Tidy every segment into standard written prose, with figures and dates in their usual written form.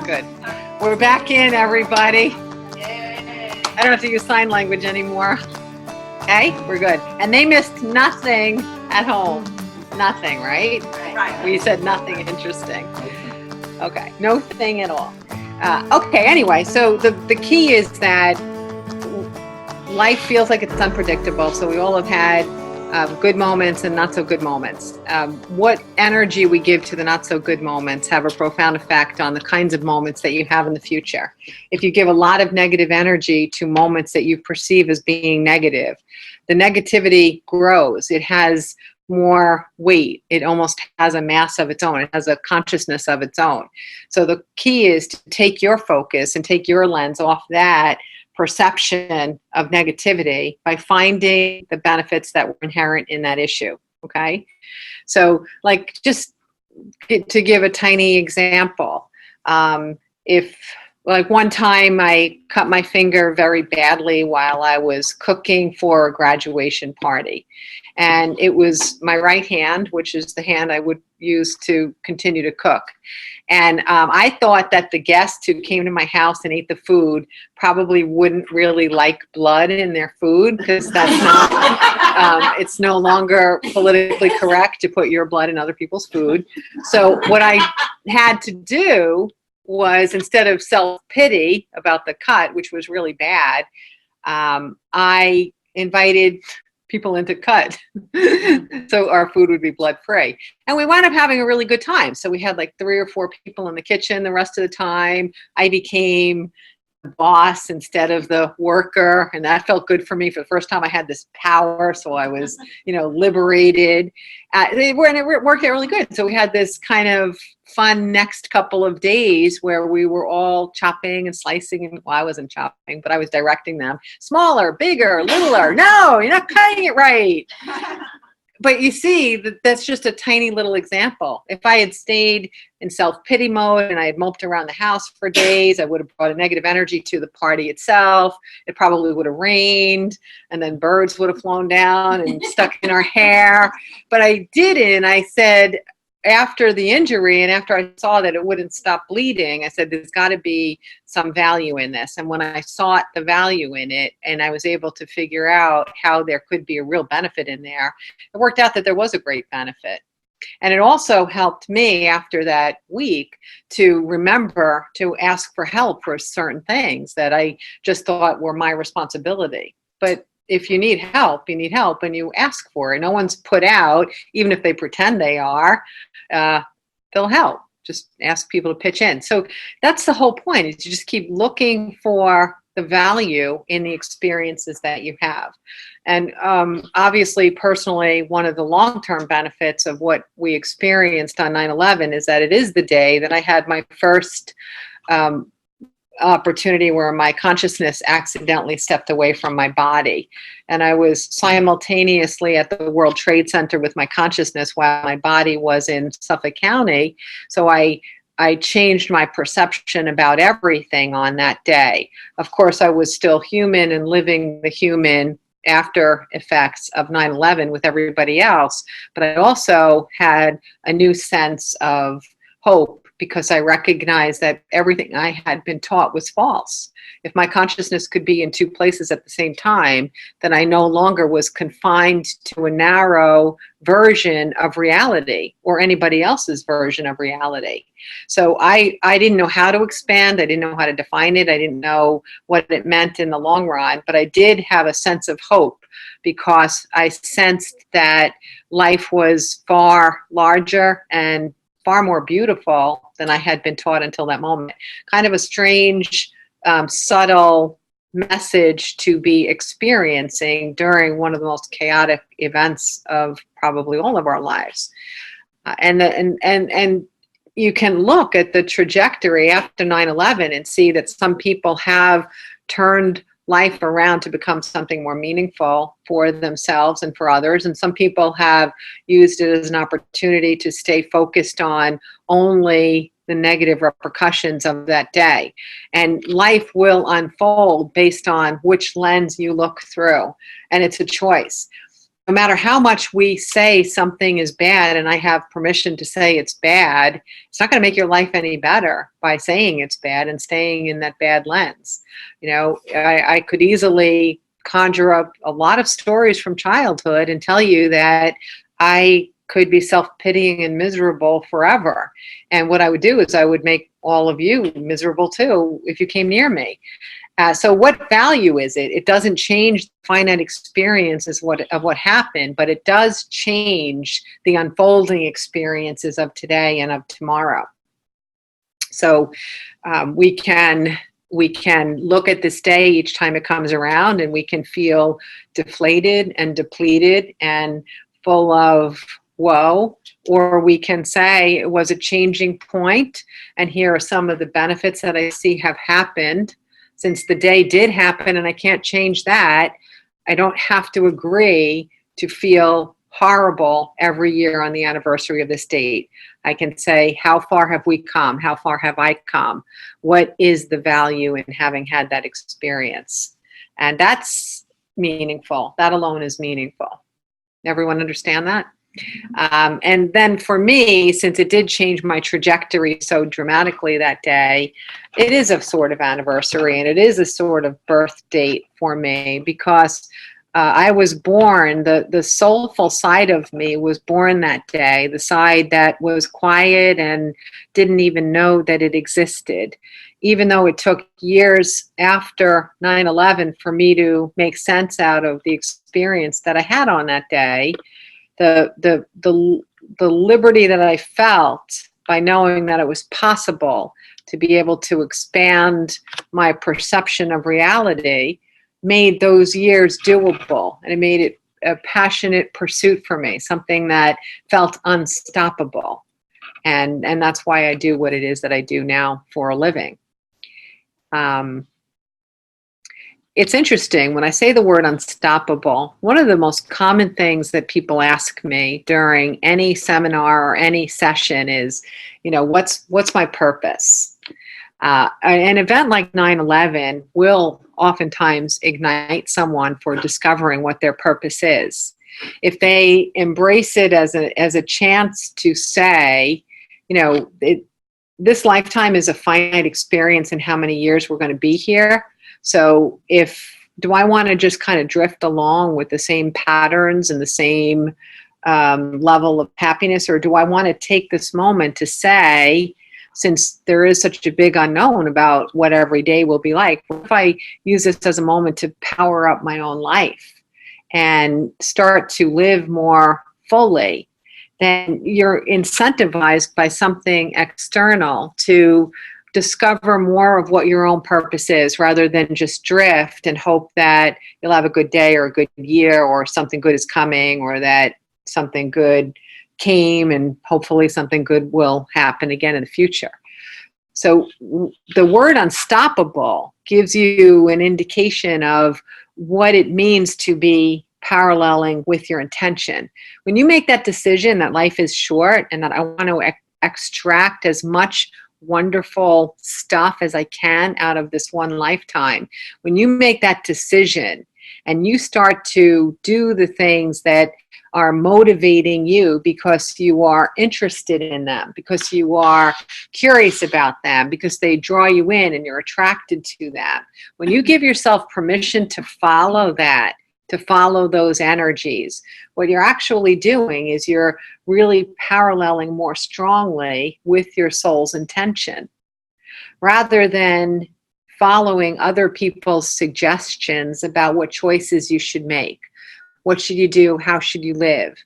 Good. We're back in, everybody. I don't have to use sign language anymore. Okay, we're good. And they missed nothing at home. Nothing, right? Right. We said nothing interesting. Okay, no thing at all. Okay, anyway, so the key is that life feels like it's unpredictable. So we all have had good moments and not so good moments. What energy we give to the not so good moments have a profound effect on the kinds of moments that you have in the future. If you give a lot of negative energy to moments that you perceive as being negative, the negativity grows. It has more weight. It almost has a mass of its own. It has a consciousness of its own. So the key is to take your focus and take your lens off that perception of negativity by finding the benefits that were inherent in that issue. Okay. So like, just to give a tiny example, if like one time I cut my finger very badly while I was cooking for a graduation party. And it was my right hand, which is the hand I would use to continue to cook. And I thought that the guests who came to my house and ate the food probably wouldn't really like blood in their food, because that's not, it's no longer politically correct to put your blood in other people's food. So what I had to do was, instead of self-pity about the cut, which was really bad, I invited people in to cut so our food would be blood-free. And we wound up having a really good time. So we had like 3 or 4 people in the kitchen the rest of the time. I became the boss instead of the worker, and that felt good for me. For the first time I had this power, so I was, liberated. It worked out really good. So we had this kind of fun next couple of days where we were all chopping and slicing, and I wasn't chopping, but I was directing them. Smaller, bigger, littler. No, you're not cutting it right. But you see, that's just a tiny little example. If I had stayed in self-pity mode and I had moped around the house for days, I would have brought a negative energy to the party itself. It probably would have rained, and then birds would have flown down and stuck in our hair. But I didn't. I said, after the injury and after I saw that it wouldn't stop bleeding, I said, there's got to be some value in this. And when I sought the value in it and I was able to figure out how there could be a real benefit in there, it worked out that there was a great benefit. And it also helped me after that week to remember to ask for help for certain things that I just thought were my responsibility. But if you need help, and you ask for it. No one's put out, even if they pretend they are, they'll help. Just ask people to pitch in. So that's the whole point, is you just keep looking for the value in the experiences that you have. And obviously, personally, one of the long-term benefits of what we experienced on 9/11 is that it is the day that I had my first opportunity where my consciousness accidentally stepped away from my body. And I was simultaneously at the World Trade Center with my consciousness while my body was in Suffolk County. So I changed my perception about everything on that day. Of course, I was still human and living the human after effects of 9/11 with everybody else. But I also had a new sense of hope, because I recognized that everything I had been taught was false. If my consciousness could be in 2 places at the same time, then I no longer was confined to a narrow version of reality or anybody else's version of reality. So I didn't know how to expand. I didn't know how to define it. I didn't know what it meant in the long run, but I did have a sense of hope, because I sensed that life was far larger and far more beautiful than I had been taught until that moment. Kind of a strange, subtle message to be experiencing during one of the most chaotic events of probably all of our lives. And you can look at the trajectory after 9/11 and see that some people have turned life around to become something more meaningful for themselves and for others. And some people have used it as an opportunity to stay focused on only the negative repercussions of that day. And life will unfold based on which lens you look through. And it's a choice. no matter how much we say something is bad, and I have permission to say it's bad, it's not going to make your life any better by saying it's bad and staying in that bad lens. I could easily conjure up a lot of stories from childhood and tell you that I could be self-pitying and miserable forever. And what I would do is I would make all of you miserable too if you came near me. So what value is it? It doesn't change the finite experiences of what happened, but it does change the unfolding experiences of today and of tomorrow. So we can look at this day each time it comes around, and we can feel deflated and depleted and full of woe, or we can say it was a changing point, and here are some of the benefits that I see have happened since the day did happen, and I can't change that. I don't have to agree to feel horrible every year on the anniversary of this date. I can say, how far have we come? How far have I come? What is the value in having had that experience? And that's meaningful. That alone is meaningful. Everyone understand that? And then for me, since it did change my trajectory so dramatically that day, it is a sort of anniversary, and it is a sort of birth date for me, because I was born, the soulful side of me was born that day, the side that was quiet and didn't even know that it existed. Even though it took years after 9/11 for me to make sense out of the experience that I had on that day, the liberty that I felt by knowing that it was possible to be able to expand my perception of reality made those years doable, and it made it a passionate pursuit for me, something that felt unstoppable. And that's why I do what it is that I do now for a living. It's interesting, when I say the word unstoppable, one of the most common things that people ask me during any seminar or any session is, what's my purpose? An event like 9/11 will oftentimes ignite someone for discovering what their purpose is. If they embrace it as a chance to say, this lifetime is a finite experience, and how many years we're going to be here. So do I want to just kind of drift along with the same patterns and the same level of happiness, or do I want to take this moment to say, since there is such a big unknown about what every day will be like, what if I use this as a moment to power up my own life and start to live more fully? Then you're incentivized by something external to discover more of what your own purpose is, rather than just drift and hope that you'll have a good day or a good year, or something good is coming, or that something good came and hopefully something good will happen again in the future. So the word unstoppable gives you an indication of what it means to be paralleling with your intention. When you make that decision that life is short and that I want to extract as much wonderful stuff as I can out of this one lifetime, when you make that decision and you start to do the things that are motivating you because you are interested in them, because you are curious about them, because they draw you in and you're attracted to them, when you give yourself permission to follow that, to follow those energies, what you're actually doing is you're really paralleling more strongly with your soul's intention, rather than following other people's suggestions about what choices you should make. What should you do? How should you live?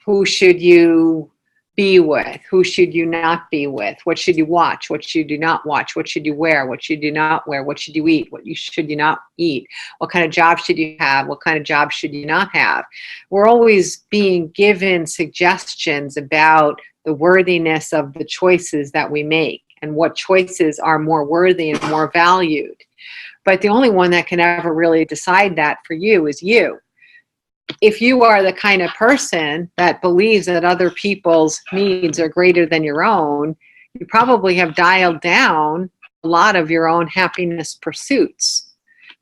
Who should you be with? Who should you not be with? What should you watch? What should you not watch? What should you wear? What should you not wear? What should you eat? Should you not eat? What kind of job should you have? What kind of job should you not have? We're always being given suggestions about the worthiness of the choices that we make and what choices are more worthy and more valued. But the only one that can ever really decide that for you is you. If you are the kind of person that believes that other people's needs are greater than your own, you probably have dialed down a lot of your own happiness pursuits,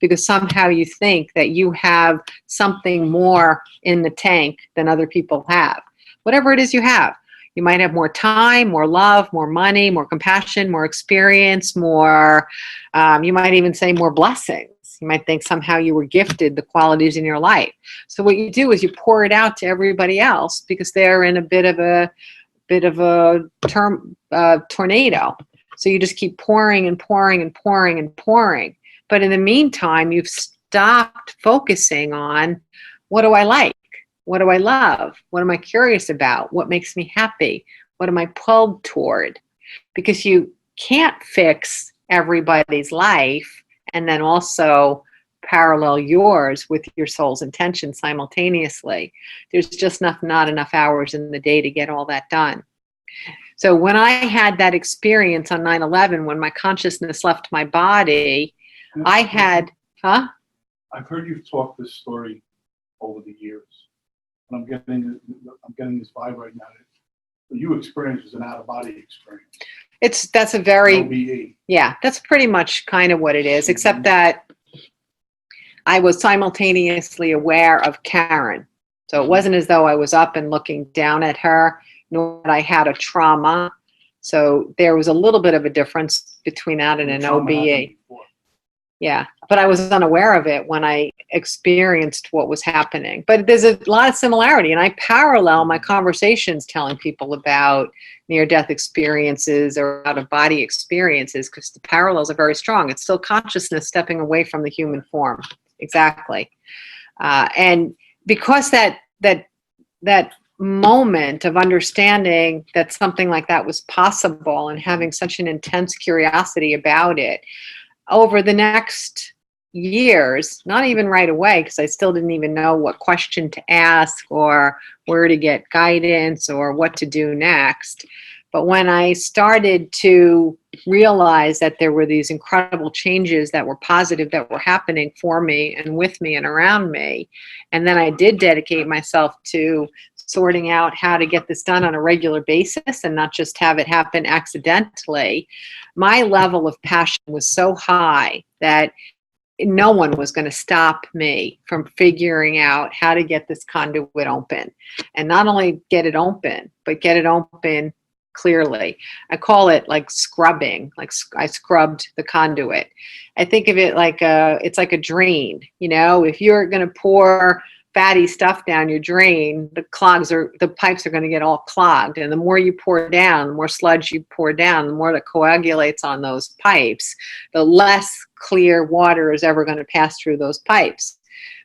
because somehow you think that you have something more in the tank than other people have. Whatever it is you have. You might have more time, more love, more money, more compassion, more experience, more, you might even say more blessings. You might think somehow you were gifted the qualities in your life. So what you do is you pour it out to everybody else because they're in a bit of a tornado. So you just keep pouring and pouring and pouring and pouring. But in the meantime, you've stopped focusing on, what do I like? What do I love? What am I curious about? What makes me happy? What am I pulled toward? Because you can't fix everybody's life and then also parallel yours with your soul's intention simultaneously. There's just not enough hours in the day to get all that done. So when I had that experience on 9/11, when my consciousness left my body, I had, I've heard you talk this story over the years. I'm getting this vibe right now that you experience is an out-of-body experience. That's a very, OBE. yeah, that's pretty much kind of what it is, except that I was simultaneously aware of Karen. So it wasn't as though I was up and looking down at her, nor that I had a trauma. So there was a little bit of a difference between that and an OBE. Yeah, but I was unaware of it when I experienced what was happening. But there's a lot of similarity, and I parallel my conversations telling people about near-death experiences or out-of-body experiences because the parallels are very strong. It's still consciousness stepping away from the human form. Exactly. And because that moment of understanding that something like that was possible and having such an intense curiosity about it, over the next years, not even right away, because I still didn't even know what question to ask or where to get guidance or what to do next. But when I started to realize that there were these incredible changes that were positive, that were happening for me and with me and around me, and then I did dedicate myself to sorting out how to get this done on a regular basis and not just have it happen accidentally, my level of passion was so high that no one was going to stop me from figuring out how to get this conduit open. And not only get it open, but get it open clearly. I call it like scrubbing, like I scrubbed the conduit. I think of it like it's like a drain. You know, if you're going to pour fatty stuff down your drain, the pipes are going to get all clogged. And the more you pour down, the more sludge you pour down, the more that coagulates on those pipes, the less clear water is ever going to pass through those pipes.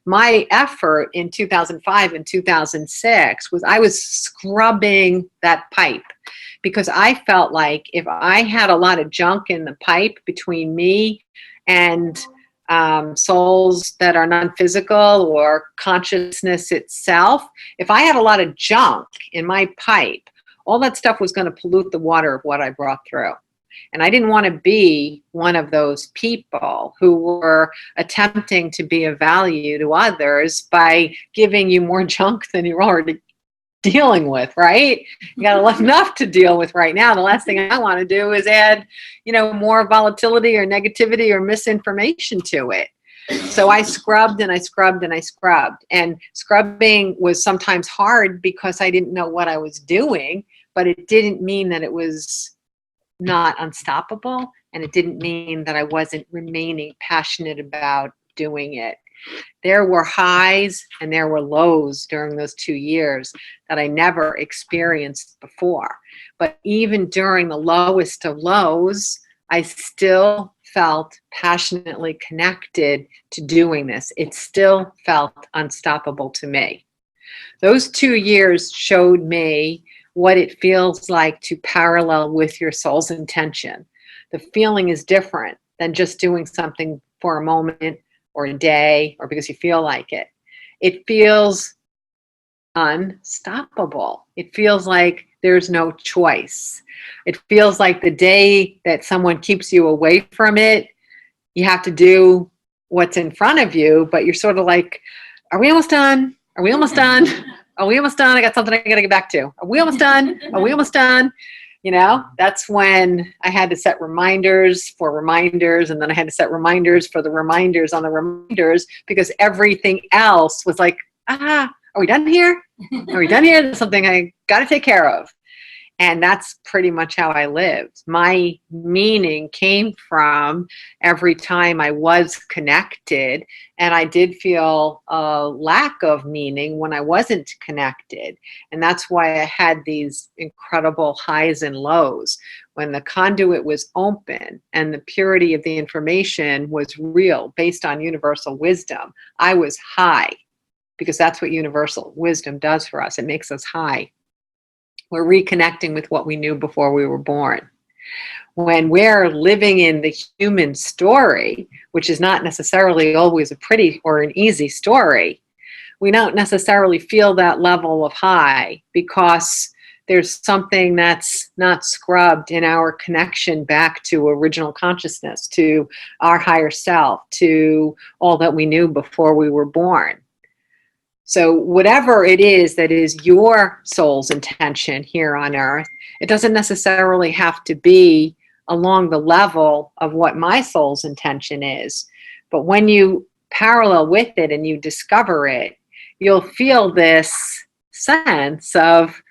My effort in 2005 and 2006 was I was scrubbing that pipe because I felt like if I had a lot of junk in the pipe between me and souls that are non-physical or consciousness itself, if I had a lot of junk in my pipe, all that stuff was going to pollute the water of what I brought through. And I didn't want to be one of those people who were attempting to be of value to others by giving you more junk than you're already dealing with, right? You got enough to deal with right now. The last thing I want to do is add, more volatility or negativity or misinformation to it. So I scrubbed and I scrubbed and I scrubbed. And scrubbing was sometimes hard because I didn't know what I was doing, but it didn't mean that it was not unstoppable. And it didn't mean that I wasn't remaining passionate about doing it. There were highs and there were lows during those 2 years that I never experienced before. But even during the lowest of lows, I still felt passionately connected to doing this. It still felt unstoppable to me. Those 2 years showed me what it feels like to parallel with your soul's intention. The feeling is different than just doing something for a moment or a day, or because you feel like it. It feels unstoppable. It feels like there's no choice. It feels like the day that someone keeps you away from it, you have to do what's in front of you, but you're sort of like, are we almost done? Are we almost done? Are we almost done? I got something I got to get back to. Are we almost done? Are we almost done? You know, that's when I had to set reminders for reminders, and then I had to set reminders for the reminders on the reminders, because everything else was like, are we done here? Are we done here? There's something I got to take care of. And that's pretty much how I lived. My meaning came from every time I was connected, and I did feel a lack of meaning when I wasn't connected. And that's why I had these incredible highs and lows. When the conduit was open and the purity of the information was real, based on universal wisdom, I was high, because that's what universal wisdom does for us. It makes us high. We're reconnecting with what we knew before we were born. When we're living in the human story, which is not necessarily always a pretty or an easy story, we don't necessarily feel that level of high, because there's something that's not scrubbed in our connection back to original consciousness, to our higher self, to all that we knew before we were born. So whatever it is that is your soul's intention here on earth, it doesn't necessarily have to be along the level of what my soul's intention is. But when you parallel with it and you discover it, you'll feel this sense of,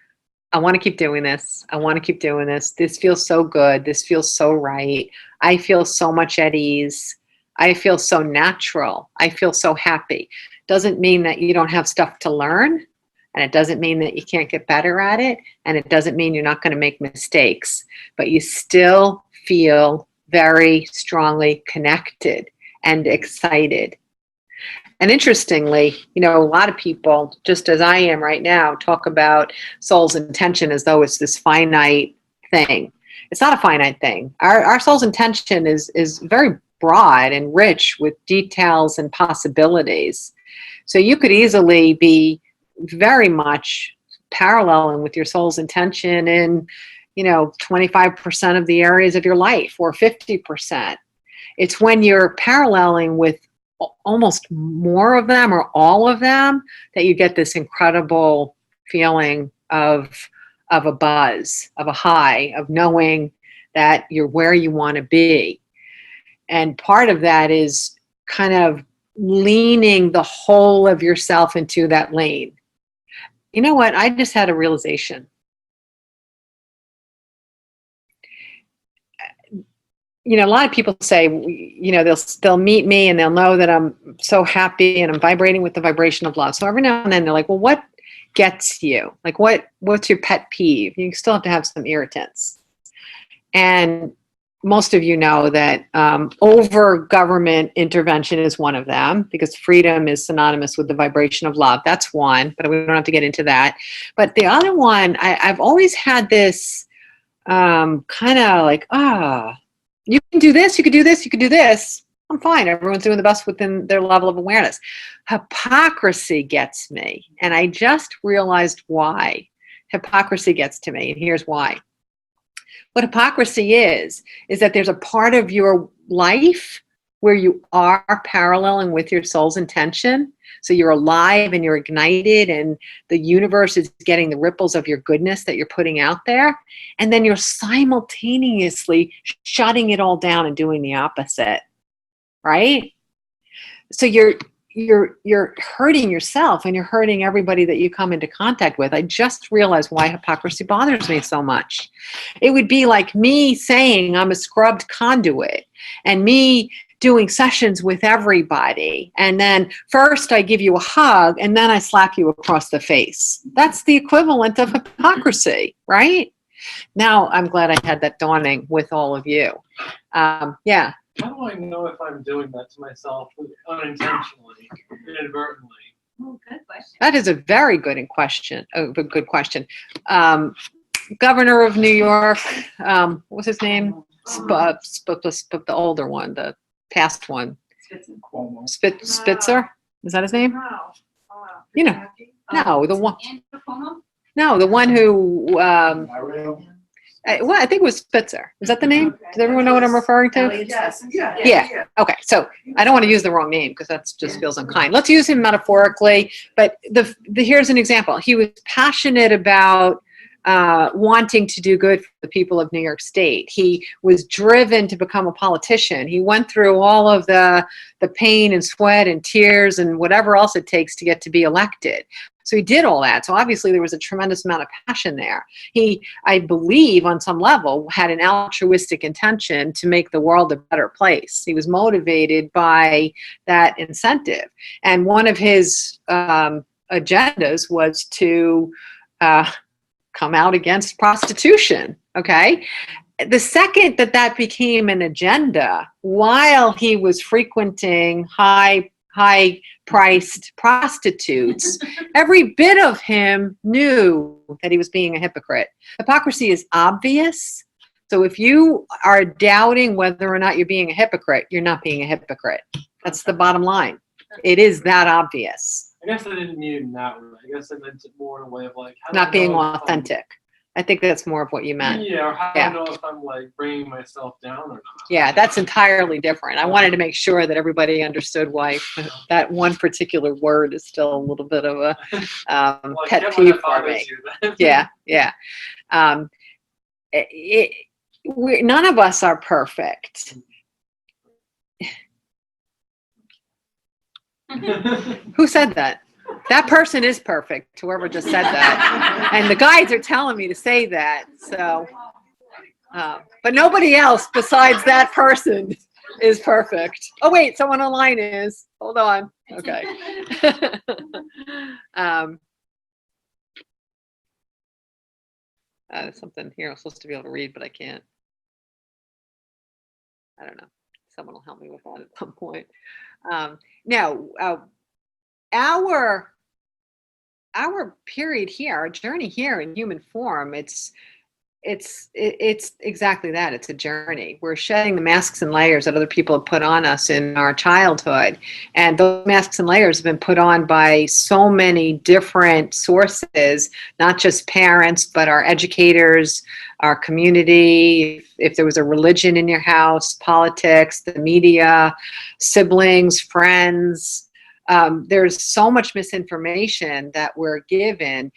I want to keep doing this. I want to keep doing this. This feels so good. This feels so right. I feel so much at ease. I feel so natural. I feel so happy. Doesn't mean that you don't have stuff to learn, and it doesn't mean that you can't get better at it, and it doesn't mean you're not going to make mistakes, but you still feel very strongly connected and excited. And interestingly, you know, a lot of people, just as I am right now, talk about soul's intention as though it's this finite thing. It's not a finite thing. Our soul's intention is very broad and rich with details and possibilities. So you could easily be very much paralleling with your soul's intention in, 25% of the areas of your life, or 50%. It's when you're paralleling with almost more of them or all of them that you get this incredible feeling of a buzz, of a high, of knowing that you're where you want to be. And part of that is kind of leaning the whole of yourself into that lane. You know what? I just had a realization. A lot of people say, they'll meet me and they'll know that I'm so happy and I'm vibrating with the vibration of love. So every now and then they're like, well, what gets you? Like, what's your pet peeve? You still have to have some irritants. And most of you know that over government intervention is one of them, because freedom is synonymous with the vibration of love. That's one, but we don't have to get into that. But the other one, I've always had this kind of like, you can do this, you can do this, you can do this. I'm fine. Everyone's doing the best within their level of awareness. Hypocrisy gets me. And I just realized why hypocrisy gets to me. And here's why. What hypocrisy is that there's a part of your life where you are paralleling with your soul's intention. So you're alive and you're ignited, and the universe is getting the ripples of your goodness that you're putting out there. And then you're simultaneously shutting it all down and doing the opposite, right? So you're hurting yourself and you're hurting everybody that you come into contact with. I just realized why hypocrisy bothers me so much. It would be like me saying I'm a scrubbed conduit, and me doing sessions with everybody, and then first I give you a hug and then I slap you across the face. That's the equivalent of hypocrisy, right? Now I'm glad I had that dawning with all of you. Yeah. How do I know if I'm doing that to myself unintentionally, inadvertently? Oh, good question. That is a very good question. A good question. Governor of New York, what was his name? The older one, the past one. Cuomo. Spitzer? Is that his name? No, the one. Andrew No, the one who. Mario. I think it was Spitzer. Is that the name? Does everyone know what I'm referring to? Yes. Yeah. Okay. So I don't want to use the wrong name because that just feels unkind. Let's use him metaphorically. But here's an example. He was passionate about wanting to do good for the people of New York State. He was driven to become a politician. He went through all of the pain and sweat and tears and whatever else it takes to get to be elected. So he did all that. So obviously there was a tremendous amount of passion there. He, I believe, on some level, had an altruistic intention to make the world a better place. He was motivated by that incentive. And one of his agendas was to come out against prostitution. Okay. The second that became an agenda, while he was frequenting high-priced prostitutes, every bit of him knew that he was being a hypocrite. Hypocrisy is obvious. So if you are doubting whether or not you're being a hypocrite, you're not being a hypocrite. That's the bottom line. It is that obvious. I guess I didn't mean it in that way. I guess I meant it more in a way of like how do Not I being know if I'm- authentic. I think that's more of what you meant. Yeah, or how do Yeah. I know if I'm like bringing myself down or not? Yeah, that's entirely different. I wanted to make sure that everybody understood why that one particular word is still a little bit of a Well, I pet get why peeve that for bothers me. you then. Yeah. None of us are perfect. Who said that? That person is perfect, whoever just said that. And the guides are telling me to say that. So, but nobody else besides that person is perfect. Oh, wait, someone online is. Hold on. Okay. There's something here I'm supposed to be able to read, but I can't. I don't know. Someone will help me with that at some point. Now, our period here, our journey here in human form, it's exactly that. It's a journey. We're shedding the masks and layers that other people have put on us in our childhood. And those masks and layers have been put on by so many different sources, not just parents, but our educators, our community, if there was a religion in your house, politics, the media, siblings, friends. There's so much misinformation that we're given.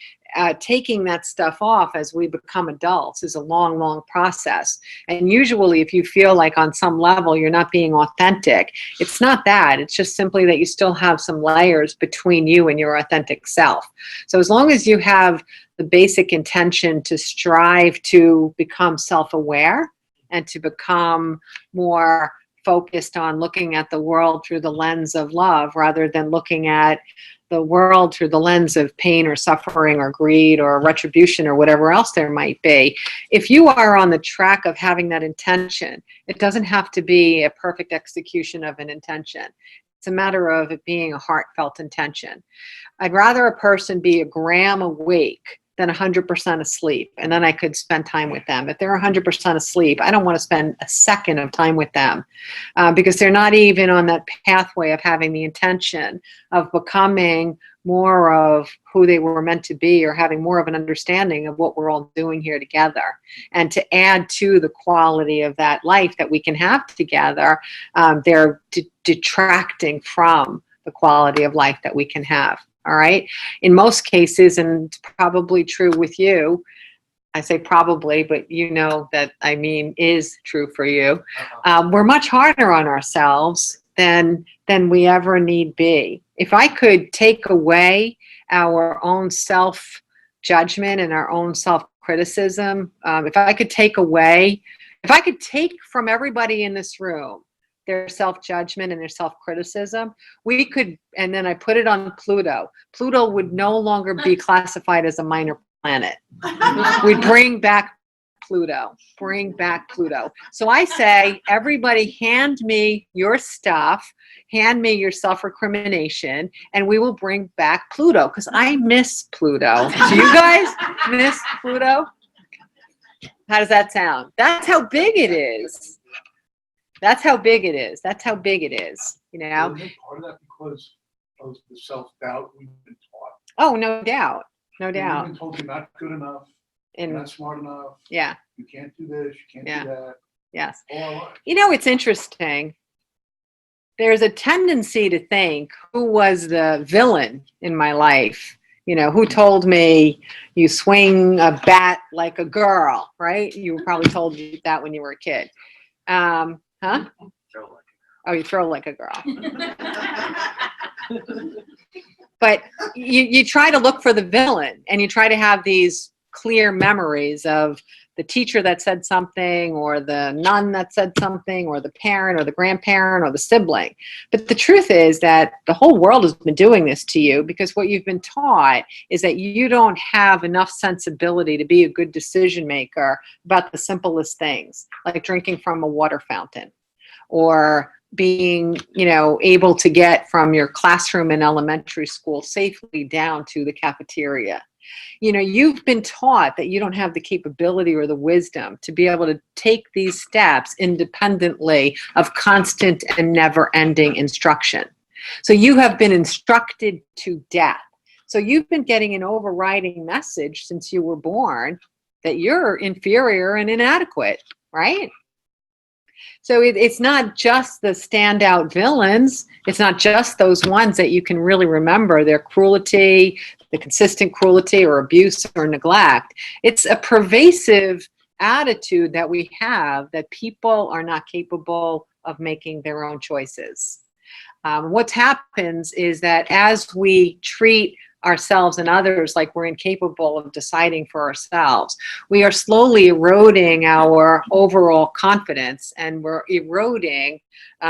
Taking that stuff off as we become adults is a long, long process. And usually if you feel like on some level you're not being authentic, it's not that. It's just simply that you still have some layers between you and your authentic self. So as long as you have the basic intention to strive to become self-aware and to become more focused on looking at the world through the lens of love rather than looking at the world through the lens of pain or suffering or greed or retribution or whatever else there might be. If you are on the track of having that intention, it doesn't have to be a perfect execution of an intention. It's a matter of it being a heartfelt intention. I'd rather a person be a gram awake than 100% asleep, and then I could spend time with them. If they're 100% asleep, I don't want to spend a second of time with them because they're not even on that pathway of having the intention of becoming more of who they were meant to be or having more of an understanding of what we're all doing here together. And to add to the quality of that life that we can have together, they're detracting from the quality of life that we can have. All right. In most cases, and it's probably true with you, I say probably, but you know that I mean is true for you. We're much harder on ourselves than we ever need be. If I could take away our own self-judgment and our own self-criticism, if I could take from everybody in this room their self-judgment and their self-criticism, we could, and then I put it on Pluto. Pluto would no longer be classified as a minor planet. We'd bring back Pluto. So I say, everybody hand me your stuff, hand me your self-recrimination, and we will bring back Pluto, because I miss Pluto. Do you guys miss Pluto? How does that sound? That's how big it is. That's how big it is. You know? Isn't it part of that because of the self-doubt we've been taught? Oh, no doubt. We've been told you're not good enough, you're And not smart enough, yeah, you can't do this, you can't Yeah. do that. yes. All our lives. You know, it's interesting. There's a tendency to think, who was the villain in my life? Who told me you swing a bat like a girl, right? You were probably told that when you were a kid. Huh? Oh, you throw like a girl. But you try to look for the villain, and you try to have these clear memories of the teacher that said something, or the nun that said something, or the parent or the grandparent or the sibling. But the truth is that the whole world has been doing this to you, because what you've been taught is that you don't have enough sensibility to be a good decision maker about the simplest things, like drinking from a water fountain, or being, able to get from your classroom in elementary school safely down to the cafeteria. You've been taught that you don't have the capability or the wisdom to be able to take these steps independently of constant and never-ending instruction. So you have been instructed to death. So you've been getting an overriding message since you were born that you're inferior and inadequate, right? So it's not just the standout villains. It's not just those ones that you can really remember, their cruelty, the consistent cruelty or abuse or neglect. It's a pervasive attitude that we have that people are not capable of making their own choices. What happens is that as we treat ourselves and others like we're incapable of deciding for ourselves, we are slowly eroding our overall confidence, and we're eroding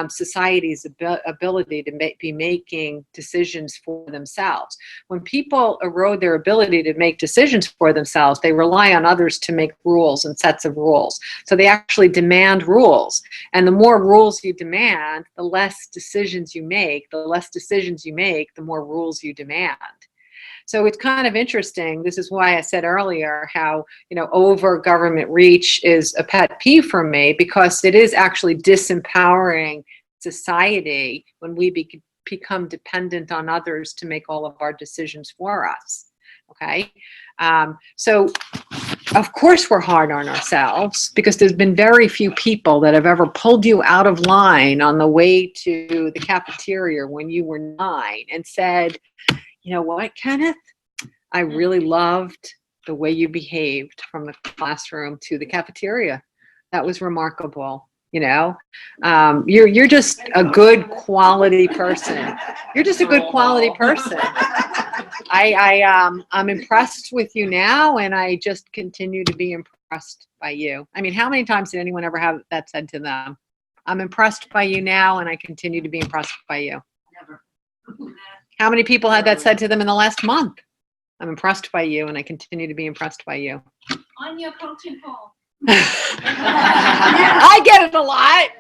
society's ability to be making decisions for themselves. When people erode their ability to make decisions for themselves, they rely on others to make rules and sets of rules. So they actually demand rules. And the more rules you demand, the less decisions you make. The less decisions you make, the more rules you demand. So it's kind of interesting. This is why I said earlier how, over government reach is a pet peeve for me, because it is actually disempowering society when we become dependent on others to make all of our decisions for us. Okay. So of course we're hard on ourselves, because there's been very few people that have ever pulled you out of line on the way to the cafeteria when you were 9 and said, "You know what, Kenneth? I really loved the way you behaved from the classroom to the cafeteria. That was remarkable. You're just a good quality person. You're just a good quality person. I'm impressed with you now, and I just continue to be impressed by you." I mean, how many times did anyone ever have that said to them? "I'm impressed by you now, and I continue to be impressed by you." Never. How many people had that said to them in the last month? "I'm impressed by you, and I continue to be impressed by you." On your coaching call. I get it a lot,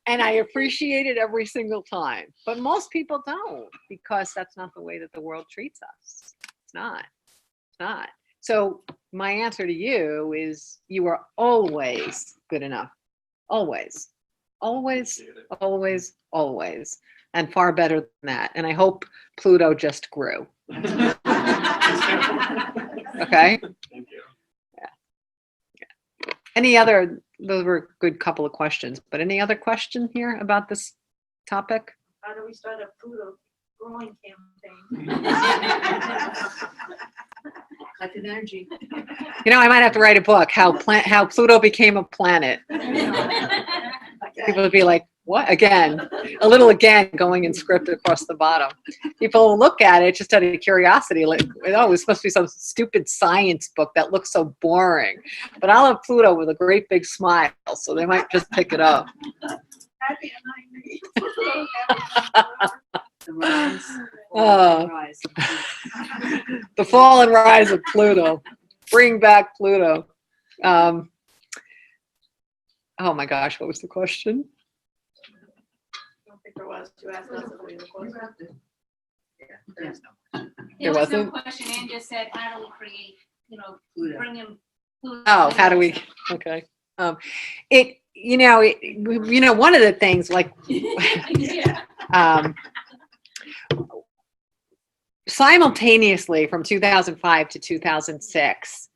and I appreciate it every single time. But most people don't, because that's not the way that the world treats us. It's not. It's not. So my answer to you is, you are always good enough. Always. Always, always, always. And far better than that. And I hope Pluto just grew. Okay? Thank you. Those were a good couple of questions, but any other question here about this topic? How do we start a Pluto growing campaign? Collective energy. I might have to write a book, how Pluto became a planet. People would be like, "What?" Again, a little again going in script across the bottom. People will look at it just out of curiosity, like, "Oh, it's supposed to be some stupid science book that looks so boring." But I'll have Pluto with a great big smile, so they might just pick it up. Happy and The rise, Oh. rise. The fall and rise of Pluto. Bring back Pluto. Oh my gosh, what was the question? I don't think there was. You asked us if we were close. There's There There was no wasn't? question. Ann just said, how do we create, Pluto. bring him. Oh, how do we? Okay. One of the things, like, Yeah. simultaneously from 2005 to 2006,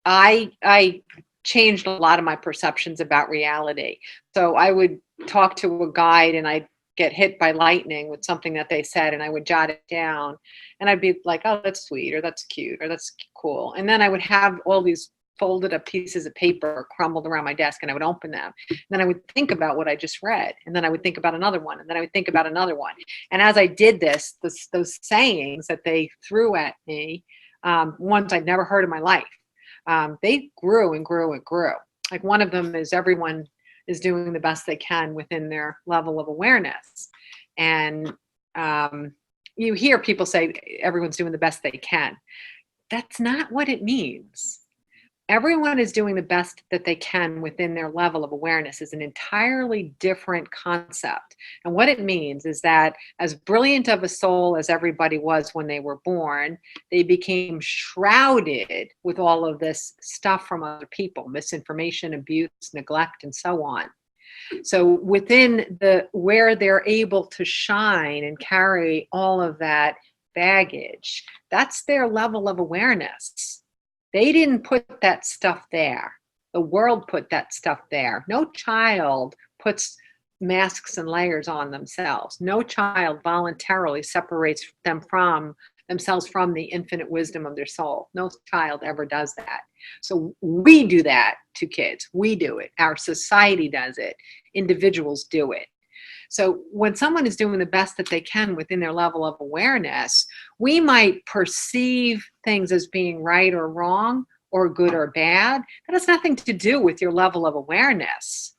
I changed a lot of my perceptions about reality. So I would talk to a guide, and I'd get hit by lightning with something that they said, and I would jot it down, and I'd be like, oh, that's sweet, or that's cute, or that's cool. And then I would have all these folded up pieces of paper crumbled around my desk, and I would open them. And then I would think about what I just read, and then I would think about another one, and then I would think about another one. And as I did this, those sayings that they threw at me, ones I'd never heard in my life, they grew and grew and grew. Like one of them is everyone is doing the best they can within their level of awareness. And you hear people say everyone's doing the best they can. That's not what it means. Everyone is doing the best that they can within their level of awareness is an entirely different concept. And what it means is that as brilliant of a soul as everybody was when they were born, they became shrouded with all of this stuff from other people, misinformation, abuse, neglect, and so on. So within where they're able to shine and carry all of that baggage, that's their level of awareness. They didn't put that stuff there. The world put that stuff there. No child puts masks and layers on themselves. No child voluntarily separates themselves from the infinite wisdom of their soul. No child ever does that. So we do that to kids. We do it. Our society does it. Individuals do it. So when someone is doing the best that they can within their level of awareness, we might perceive things as being right or wrong or good or bad. That has nothing to do with your level of awareness.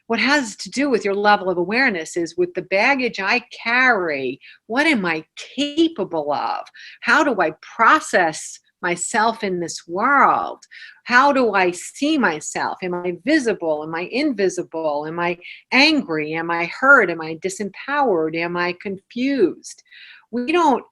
What has to do with your level of awareness is with the baggage I carry, what am I capable of? How do I process myself in this world? How do I see myself? Am I visible? Am I invisible? Am I angry? Am I hurt? Am I disempowered? Am I confused? We don't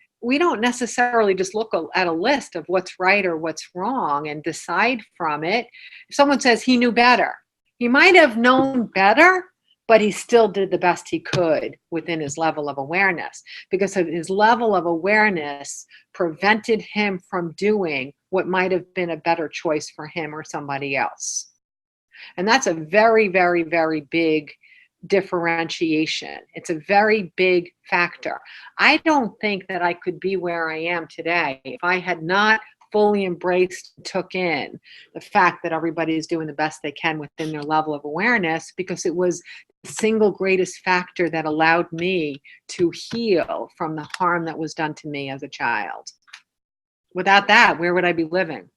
necessarily just look at a list of what's right or what's wrong and decide from it. If someone says he knew better, he might have known better, but he still did the best he could within his level of awareness, because of his level of awareness prevented him from doing what might have been a better choice for him or somebody else. And that's a very, very, very big differentiation. It's a very big factor. I don't think that I could be where I am today if I had not fully embraced, took in the fact that everybody is doing the best they can within their level of awareness, because it was the single greatest factor that allowed me to heal from the harm that was done to me as a child. Without that, where would I be living?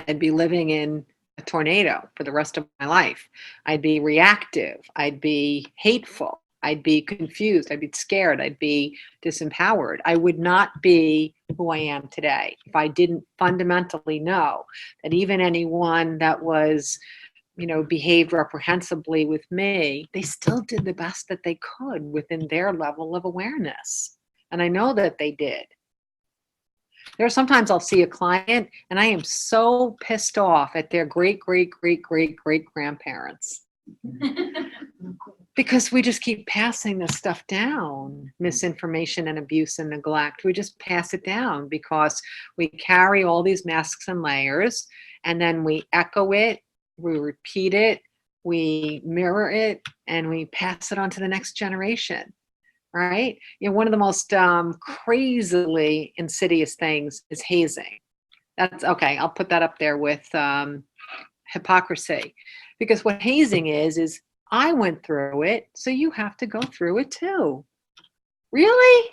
I'd be living in a tornado for the rest of my life. I'd be reactive. I'd be hateful. I'd be confused. I'd be scared. I'd be disempowered. I would not be who I am today if I didn't fundamentally know that even anyone that was, behaved reprehensibly with me, they still did the best that they could within their level of awareness. And I know that they did. There are sometimes I'll see a client and I am so pissed off at their great, great, great, great, great grandparents. Because we just keep passing this stuff down, misinformation and abuse and neglect. We just pass it down because we carry all these masks and layers, and then we echo it, we repeat it, we mirror it, and we pass it on to the next generation, right? One of the most crazily insidious things is hazing. That's okay. I'll put that up there with hypocrisy, because what hazing is I went through it, so you have to go through it too. Really?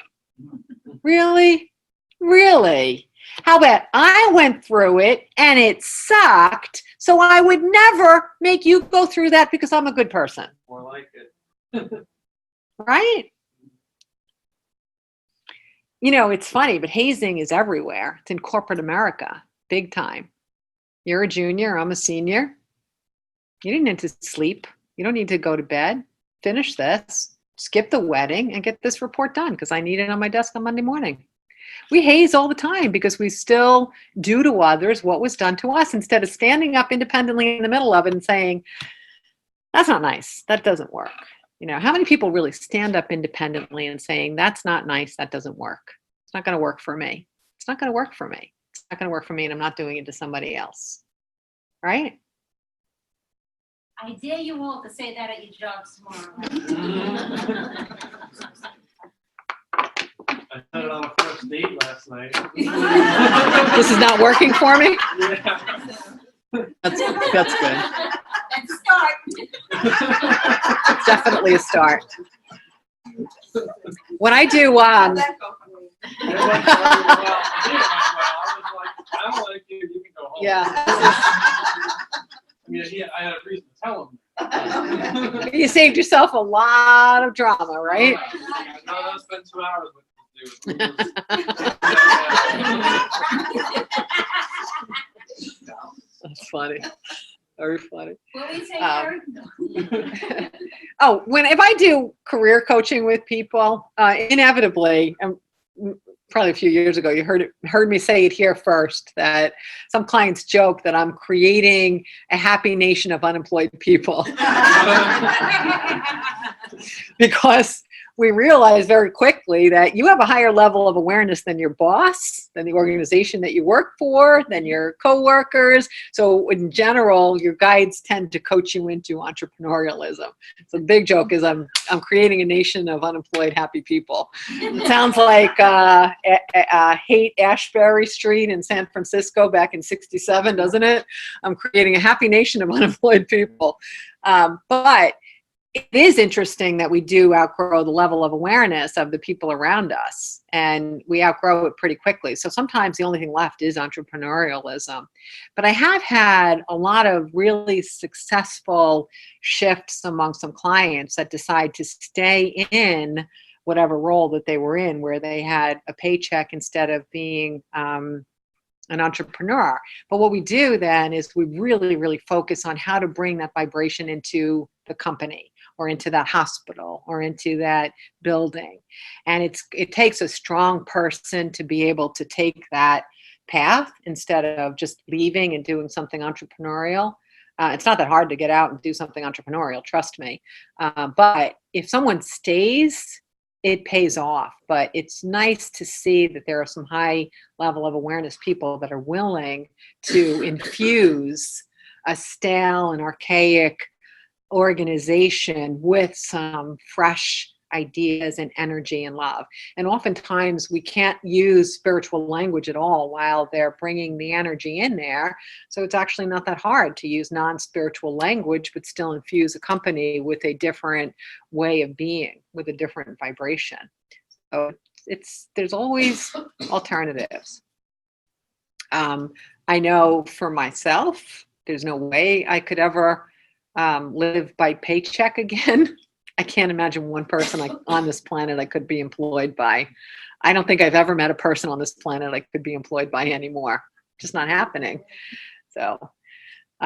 Really? Really? How about I went through it and it sucked, so I would never make you go through that because I'm a good person. More like it. Right? It's funny, but hazing is everywhere. It's in corporate America, big time. You're a junior, I'm a senior. You didn't need to sleep. You don't need to go to bed. Finish this, skip the wedding, and get this report done because I need it on my desk on Monday morning. We haze all the time because we still do to others what was done to us, instead of standing up independently in the middle of it and saying, that's not nice. That doesn't work. How many people really stand up independently and saying, that's not nice. That doesn't work. It's not going to work for me. It's not going to work for me. It's not going to work for me, and I'm not doing it to somebody else. Right? I dare you all to say that at your jobs tomorrow. I had it on a first date last night. This is not working for me? Yeah. That's good. Let's start. It's definitely a start. When I do, It went very well. It went well. I was like, I don't like you. You can go home. yeah, I mean, I had a reason to tell him. you saved yourself a lot of drama, right? No, I spent 2 hours with this dude. That's funny. Very funny. What were you saying, Um, Eric? Oh, if I do career coaching with people, inevitably, probably a few years ago, you heard me say it here first, that some clients joke that I'm creating a happy nation of unemployed people. Because we realize very quickly that you have a higher level of awareness than your boss, than the organization that you work for, than your coworkers. So in general, your guides tend to coach you into entrepreneurialism. So the big joke is I'm creating a nation of unemployed, happy people. It sounds like Haight Ashbury Street in San Francisco back in '67, doesn't it? I'm creating a happy nation of unemployed people. But it is interesting that we do outgrow the level of awareness of the people around us, and we outgrow it pretty quickly. So sometimes the only thing left is entrepreneurialism. But I have had a lot of really successful shifts among some clients that decide to stay in whatever role that they were in, where they had a paycheck instead of being an entrepreneur. But what we do then is we really, really focus on how to bring that vibration into the company, or into that hospital, or into that building. And it takes a strong person to be able to take that path instead of just leaving and doing something entrepreneurial. It's not that hard to get out and do something entrepreneurial, trust me. But if someone stays, it pays off. But it's nice to see that there are some high level of awareness people that are willing to infuse a stale and archaic organization with some fresh ideas and energy and love. And oftentimes we can't use spiritual language at all while they're bringing the energy in there. So it's actually not that hard to use non-spiritual language, but still infuse a company with a different way of being, with a different vibration. So there's always alternatives. I know for myself, there's no way I could ever live by paycheck again. I can't imagine one person on this planet I could be employed by. I don't think I've ever met a person on this planet I could be employed by anymore. Just not happening. So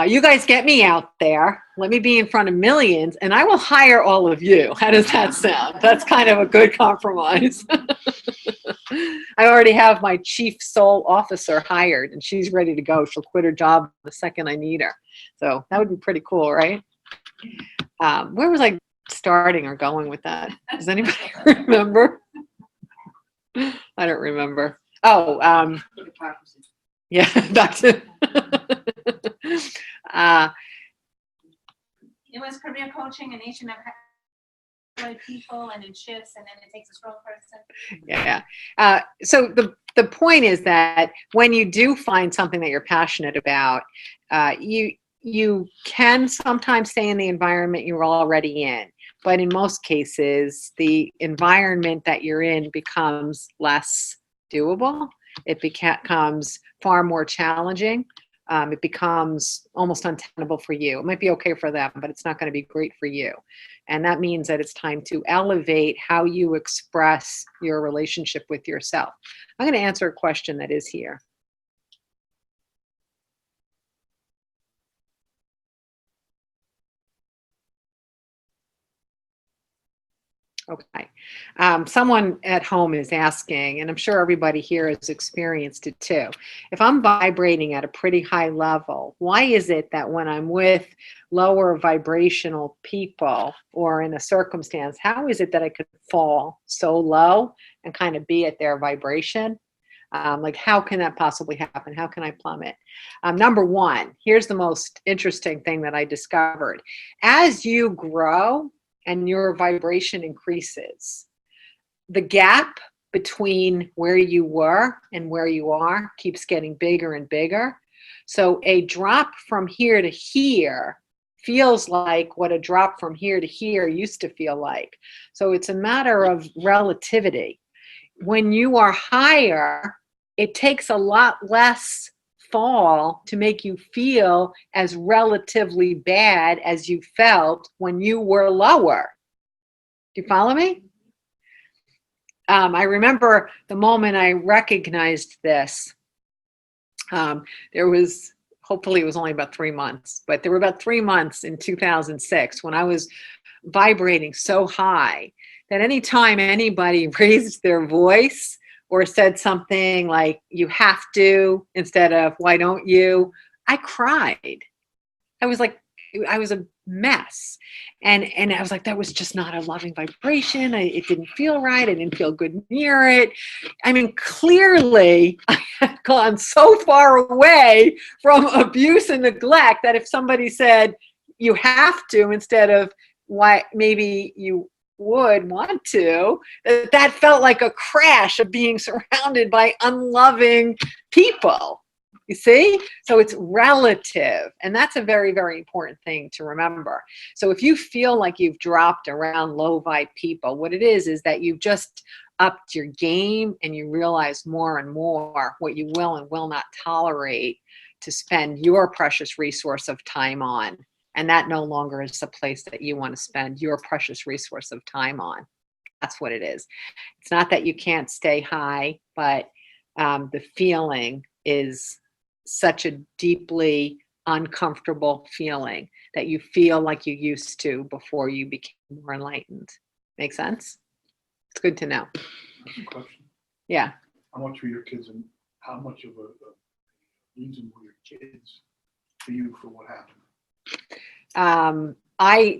you guys get me out there. Let me be in front of millions, and I will hire all of you. How does that sound? That's kind of a good compromise. I already have my chief soul officer hired, and she's ready to go. She'll quit her job the second I need her. So that would be pretty cool, right? Where was I starting or going with that? Does anybody remember? I don't remember. Oh, yeah, back to. It was career coaching, a nation of employed people, and in shifts, and then it takes a strong person. Yeah. So the point is that when you do find something that you're passionate about, you can sometimes stay in the environment you're already in. But in most cases, the environment that you're in becomes less doable. It becomes far more challenging. It becomes almost untenable for you. It might be okay for them, but it's not going to be great for you. And that means that it's time to elevate how you express your relationship with yourself. I'm going to answer a question that is here. Okay. Someone at home is asking, and I'm sure everybody here has experienced it too. If I'm vibrating at a pretty high level, why is it that when I'm with lower vibrational people or in a circumstance, how is it that I could fall so low and kind of be at their vibration? Like, how can that possibly happen? How can I plummet? Number one, here's the most interesting thing that I discovered. As you grow and your vibration increases, the gap between where you were and where you are keeps getting bigger and bigger. So a drop from here to here feels like what a drop from here to here used to feel like. So it's a matter of relativity. When you are higher, it takes a lot less fall to make you feel as relatively bad as you felt when you were lower. Do you follow me? I remember the moment I recognized this. There was, hopefully it was only about 3 months, but there were about 3 months in 2006 when I was vibrating so high that anytime anybody raised their voice or said something like, you have to, instead of, why don't you, I cried. I was a mess. And I was like, that was just not a loving vibration. It didn't feel right. I didn't feel good near it. I mean, clearly I had gone so far away from abuse and neglect that if somebody said, you have to, instead of why maybe you would want to, that felt like a crash of being surrounded by unloving people. You see? So it's relative. And that's a very, very important thing to remember. So if you feel like you've dropped around low vibe people, what it is that you've just upped your game and you realize more and more what you will and will not tolerate to spend your precious resource of time on. And that no longer is the place that you want to spend your precious resource of time on. That's what it is. It's not that you can't stay high, but the feeling is such a deeply uncomfortable feeling that you feel like you used to before you became more enlightened. Make sense? It's good to know. That's a question. Yeah. How much were your kids and how much of a reason were your kids for you for what happened?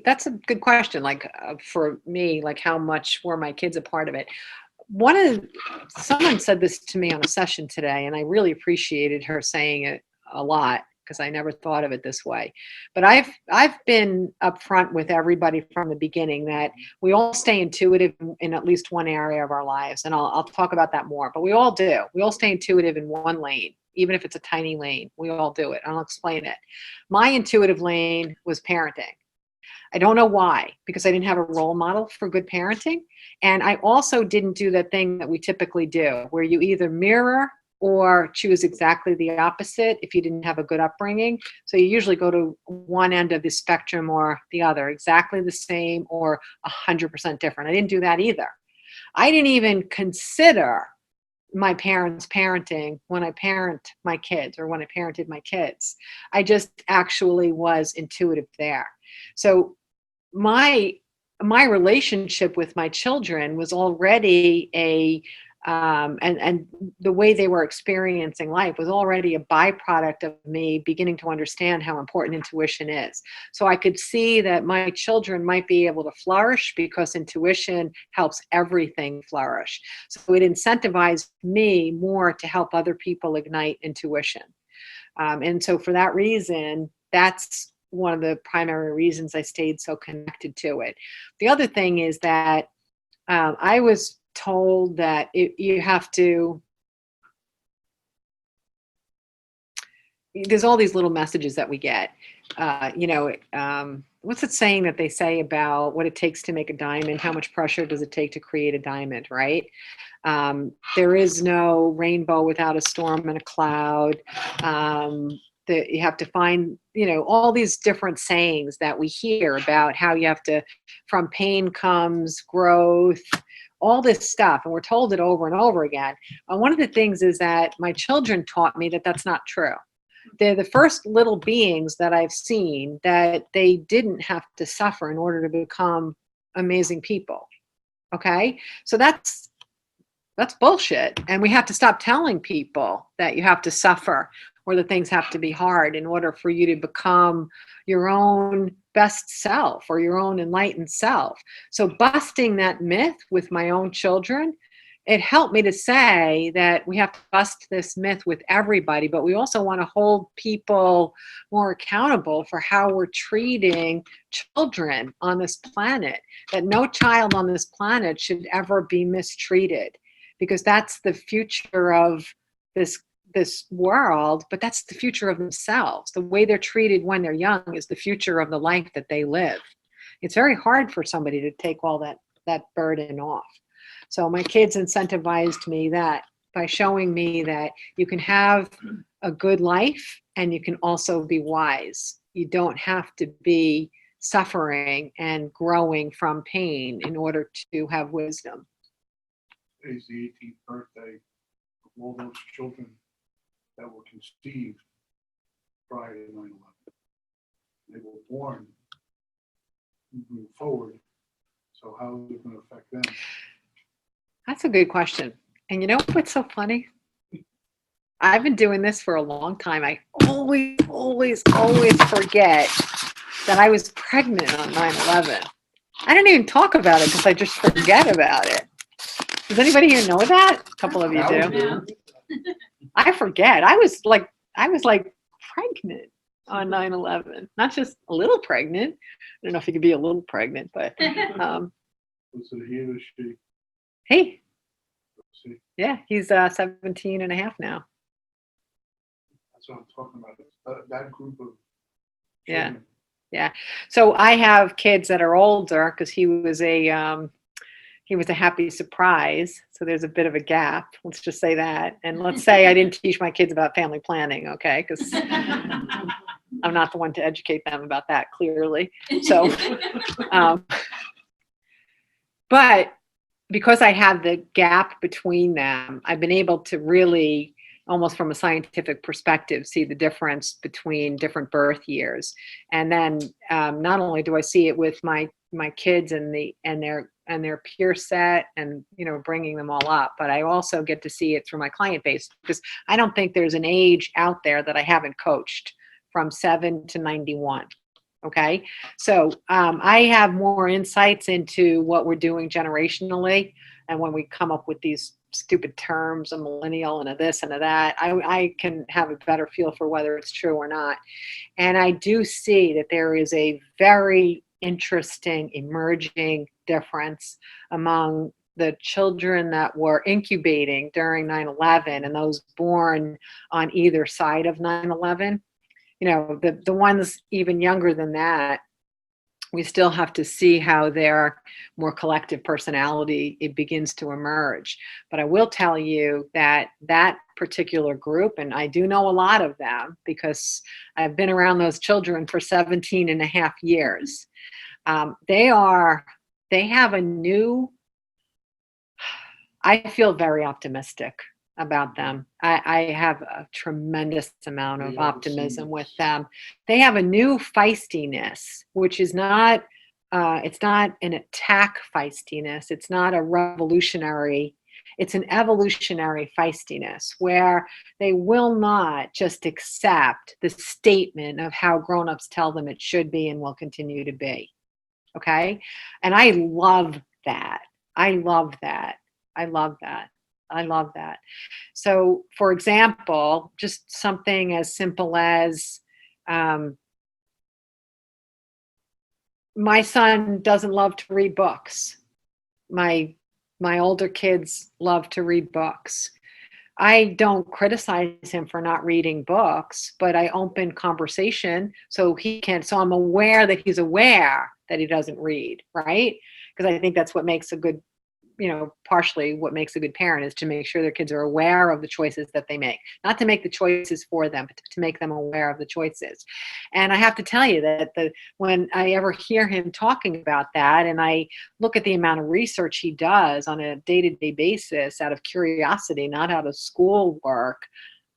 That's a good question. Like for me, like how much were my kids a part of it? Someone said this to me on a session today, and I really appreciated her saying it a lot because I never thought of it this way. But I've been upfront with everybody from the beginning that we all stay intuitive in at least one area of our lives, and I'll talk about that more. But we all do. We all stay intuitive in one lane, even if it's a tiny lane. We all do it. I'll explain it. My intuitive lane was parenting. I don't know why, because I didn't have a role model for good parenting. And I also didn't do that thing that we typically do, where you either mirror or choose exactly the opposite if you didn't have a good upbringing. So you usually go to one end of the spectrum or the other, exactly the same or 100% different. I didn't do that either. I didn't even consider my parents' parenting when I parent my kids or when I parented my kids. I just actually was intuitive there. So my relationship with my children was already and the way they were experiencing life was already a byproduct of me beginning to understand how important intuition is. So I could see that my children might be able to flourish because intuition helps everything flourish. So it incentivized me more to help other people ignite intuition. And so for that reason, that's one of the primary reasons I stayed so connected to it. The other thing is that I was told that you have to, there's all these little messages that we get, what's it saying that they say about what it takes to make a diamond? How much pressure does it take to create a diamond, right? There is no rainbow without a storm and a cloud. That you have to find, all these different sayings that we hear about how you have to, from pain comes growth, all this stuff. And we're told it over and over again. One of the things is that my children taught me that that's not true. They're the first little beings that I've seen that they didn't have to suffer in order to become amazing people. Okay. So that's bullshit. And we have to stop telling people that you have to suffer or that things have to be hard in order for you to become your own best self or your own enlightened self. So busting that myth with my own children it helped me to say that we have to bust this myth with everybody, but we also want to hold people more accountable for how we're treating children on this planet, that no child on this planet should ever be mistreated, because that's the future of this world, but that's the future of themselves. The way they're treated when they're young is the future of the life that they live. It's very hard for somebody to take all that burden off. So my kids incentivized me that by showing me that you can have a good life and you can also be wise. You don't have to be suffering and growing from pain in order to have wisdom. Today's the 18th birthday of all those children that were conceived prior to 9/11. They were born moving forward. So how is it going to affect them? That's a good question. And you know what's so funny? I've been doing this for a long time. I always forget that I was pregnant on 9/11. I don't even talk about it because I just forget about it. Does anybody here know that? A couple of you do. I forget. I was like pregnant on 9/11. Not just a little pregnant. I don't know if you could be a little pregnant, but Was it he or she? hey, See, yeah, he's 17 and a half now. that's what I'm talking about. That group of Yeah. children. So I have kids that are older because he was a happy surprise. So there's a bit of a gap. Let's just say that. And let's say I didn't teach my kids about family planning, okay? Because I'm not the one to educate them about that, clearly. So, but because I have the gap between them, I've been able to really, almost from a scientific perspective, see the difference between different birth years. And then not only do I see it with my kids and their peer set and bringing them all up, but I also get to see it through my client base, because I don't think there's an age out there that I haven't coached from 7 to 91. Okay, so I have more insights into what we're doing generationally, and when we come up with these stupid terms, a millennial and a this and a that, I can have a better feel for whether it's true or not. And I do see that there is a very interesting emerging difference among the children that were incubating during 9/11 and those born on either side of 9/11. The ones even younger than that, we still have to see how their more collective personality, it begins to emerge. But I will tell you that that particular group, and I do know a lot of them because I've been around those children for 17 and a half years. They have a new, I feel very optimistic about them. I have a tremendous amount of optimism with them. They have a new feistiness, which is not, it's not an attack feistiness. It's not a revolutionary, it's an evolutionary feistiness where they will not just accept the statement of how grown-ups tell them it should be and will continue to be. Okay? And I love that. I love that. I love that. I love that. So, for example, just something as simple as my son doesn't love to read books. My older kids love to read books. I don't criticize him for not reading books, but I open conversation so I'm aware that he's aware that he doesn't read, right? Because I think that's what makes a good, partially what makes a good parent is to make sure their kids are aware of the choices that they make. Not to make the choices for them, but to make them aware of the choices. And I have to tell you that when I ever hear him talking about that, and I look at the amount of research he does on a day-to-day basis out of curiosity, not out of schoolwork,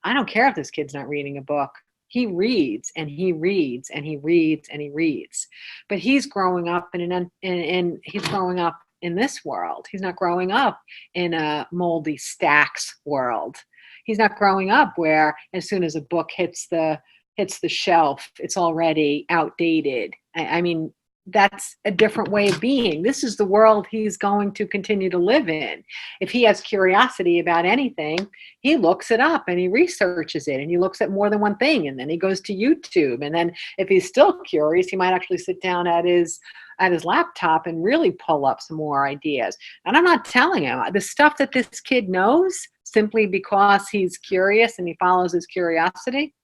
I don't care if this kid's not reading a book. He reads and he reads and he reads and he reads. But he's growing up he's growing up in this world. He's not growing up in a moldy stacks world. He's not growing up where as soon as a book hits the shelf, it's already outdated. I mean, that's a different way of being. This is the world he's going to continue to live in. If he has curiosity about anything, he looks it up and he researches it and he looks at more than one thing. And then he goes to YouTube. And then if he's still curious, he might actually sit down at his laptop and really pull up some more ideas. And I'm not telling him the stuff that this kid knows simply because he's curious and he follows his curiosity.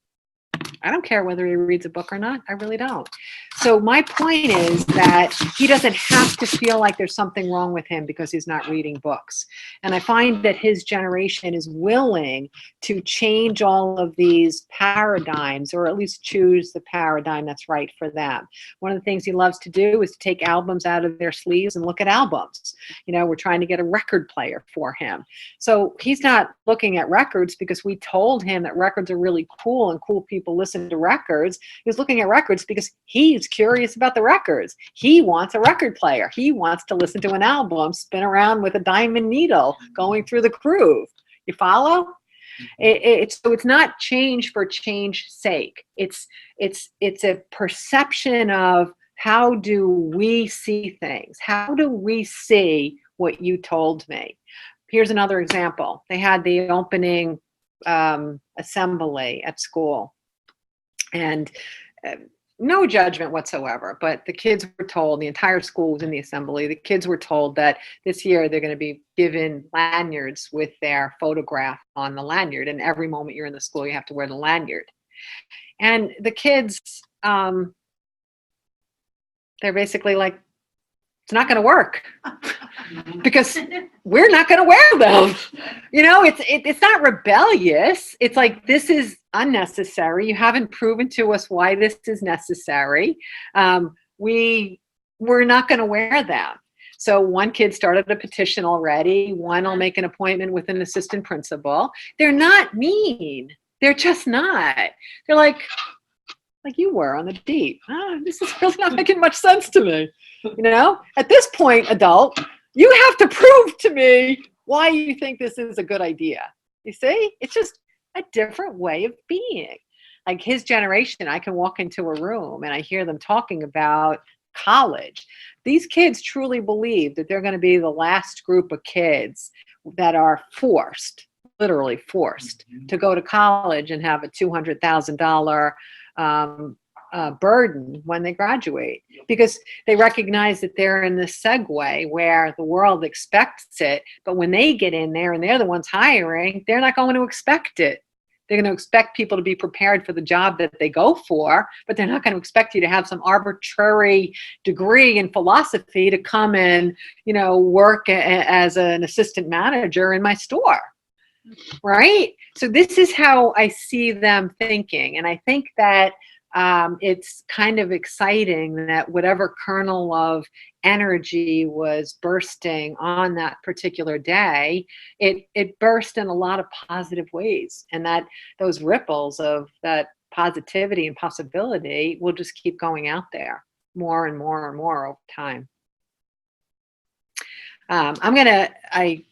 I don't care whether he reads a book or not. I really don't. So my point is that he doesn't have to feel like there's something wrong with him because he's not reading books. And I find that his generation is willing to change all of these paradigms, or at least choose the paradigm that's right for them. One of the things he loves to do is to take albums out of their sleeves and look at albums. You know, we're trying to get a record player for him. So he's not looking at records because we told him that records are really cool and cool people listen to records. He's looking at records because he's curious about the records. He wants a record player. He wants to listen to an album, spin around with a diamond needle going through the groove. You follow? So it's not change for change's sake. It's a perception of how do we see things? How do we see what you told me? Here's another example. They had the opening assembly at school. And no judgment whatsoever, but the kids were told, the entire school was in the assembly, the kids were told that this year they're going to be given lanyards with their photograph on the lanyard, and every moment you're in the school you have to wear the lanyard. And the kids, they're basically like, it's not going to work because we're not going to wear them. You know, it's not rebellious. It's like, this is unnecessary. You haven't proven to us why this is necessary. We're not going to wear them. So one kid started a petition already. One will make an appointment with an assistant principal. They're not mean. They're just not. They're like you were on the deep. This is really not making much sense to me. You know, at this point, adult, you have to prove to me why you think this is a good idea. You see, it's just a different way of being. Like his generation, I can walk into a room and I hear them talking about college. These kids truly believe that they're going to be the last group of kids that are forced, literally forced, to go to college and have a $200,000 burden when they graduate, because they recognize that they're in this segue where the world expects it, but when they get in there and they're the ones hiring, they're not going to expect it. They're going to expect people to be prepared for the job that they go for, but they're not going to expect you to have some arbitrary degree in philosophy to come and, you know, work as an assistant manager in my store. Right? So this is how I see them thinking. And I think that it's kind of exciting that whatever kernel of energy was bursting on that particular day, it burst in a lot of positive ways. And that those ripples of that positivity and possibility will just keep going out there more and more and more over time. I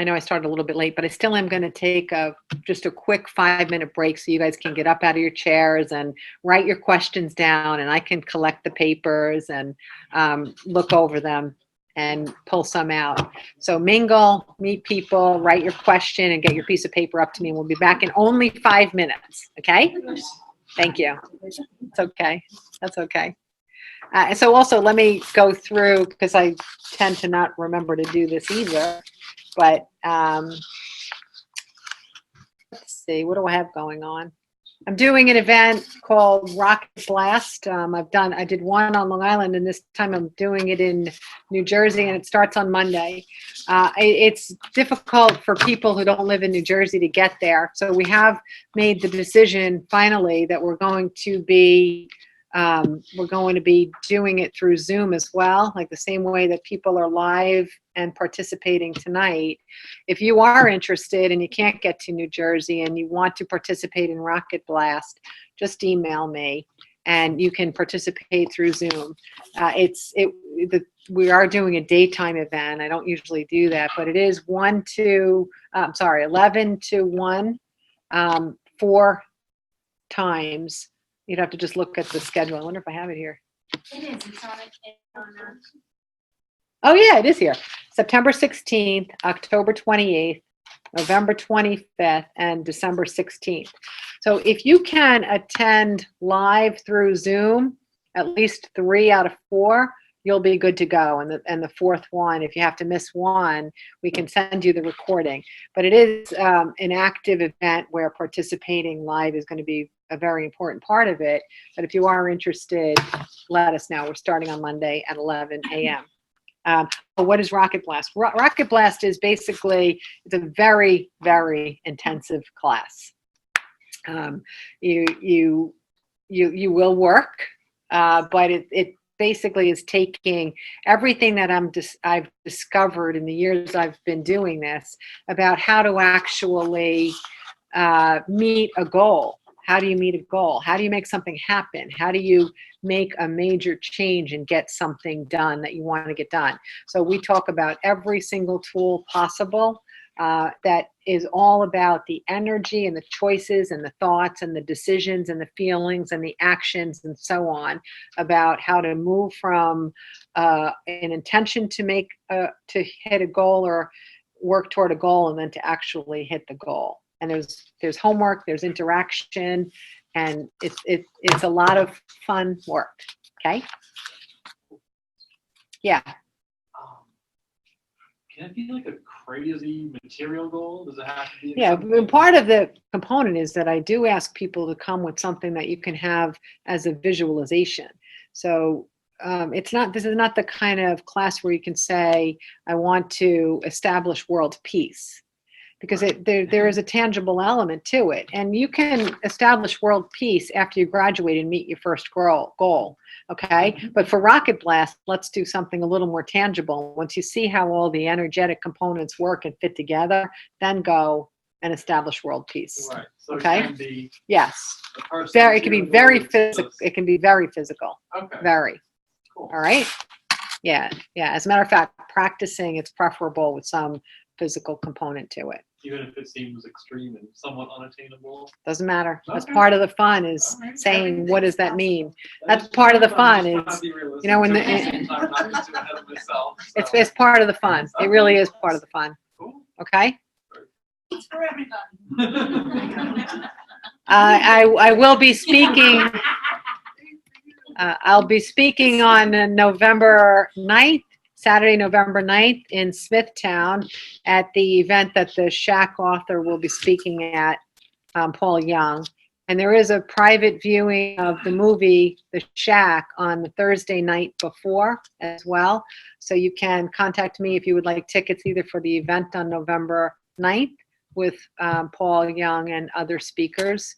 know I started a little bit late, but I still am going to take just a quick 5-minute break so you guys can get up out of your chairs and write your questions down, and I can collect the papers and look over them and pull some out. So mingle, meet people, write your question, and get your piece of paper up to me. We'll be back in only 5 minutes. Okay? Thank you. It's okay. That's okay. So also let me go through, because I tend to not remember to do this either, but let's see, what do I have going on? I'm doing an event called Rocket Blast. I did one on Long Island, and this time I'm doing it in New Jersey, and it starts on Monday. It's difficult for people who don't live in New Jersey to get there. So we have made the decision finally that we're going to be doing it through Zoom as well, like the same way that people are live and participating tonight. If you are interested and you can't get to New Jersey and you want to participate in Rocket Blast, just email me and you can participate through Zoom. We are doing a daytime event. I don't usually do that, but it is 11 to 1, 4 times. You'd have to just look at the schedule. I wonder if I have it here. It is, it's on it, it's on, Oh, yeah, it is here. September 16th, October 28th, November 25th, and December 16th. So if you can attend live through Zoom, at least 3 out of 4, you'll be good to go. And the fourth one, if you have to miss one, we can send you the recording. But it is an active event where participating live is going to be a very important part of it. But if you are interested, let us know. We're starting on Monday at 11 a.m. But what is Rocket Blast? Rocket Blast is basically, it's a very, very intensive class. You will work, but it basically is taking everything that I've discovered in the years I've been doing this about how to actually meet a goal. How do you meet a goal? How do you make something happen? How do you make a major change and get something done that you want to get done? So we talk about every single tool possible that is all about the energy and the choices and the thoughts and the decisions and the feelings and the actions and so on, about how to move from an intention to hit a goal or work toward a goal and then to actually hit the goal. And there's homework, there's interaction, and it's a lot of fun work. Okay. Yeah. Can it be like a crazy material goal? Does it have to be? Yeah, something- part of the component is that I do ask people to come with something that you can have as a visualization. So this is not the kind of class where you can say, I want to establish world peace. Because there is a tangible element to it. And you can establish world peace after you graduate and meet your first goal, okay? But for Rocket Blast, let's do something a little more tangible. Once you see how all the energetic components work and fit together, then go and establish world peace. Right. So Okay. it can be Yes. a person. It can be too, very or it's physical. just- It can be very physical. Okay. Very. Cool. All right? Yeah. As a matter of fact, practicing, it's preferable with some physical component to it. Even if it seems extreme and somewhat unattainable. Doesn't matter. That's Okay. part of the fun is All right. saying, what does that mean? That's That's part of the fun I'm just trying is, to be realistic, you know, when too, the- at same time, not get too ahead of myself, so. it's part of the fun. It really is part of the fun. Cool. Okay? It's for everybody. I will be speaking, I'll be speaking on November 9th, Saturday, November 9th in Smithtown at the event that the Shack author will be speaking at, Paul Young. And there is a private viewing of the movie The Shack on the Thursday night before as well. So you can contact me if you would like tickets either for the event on November 9th with Paul Young and other speakers,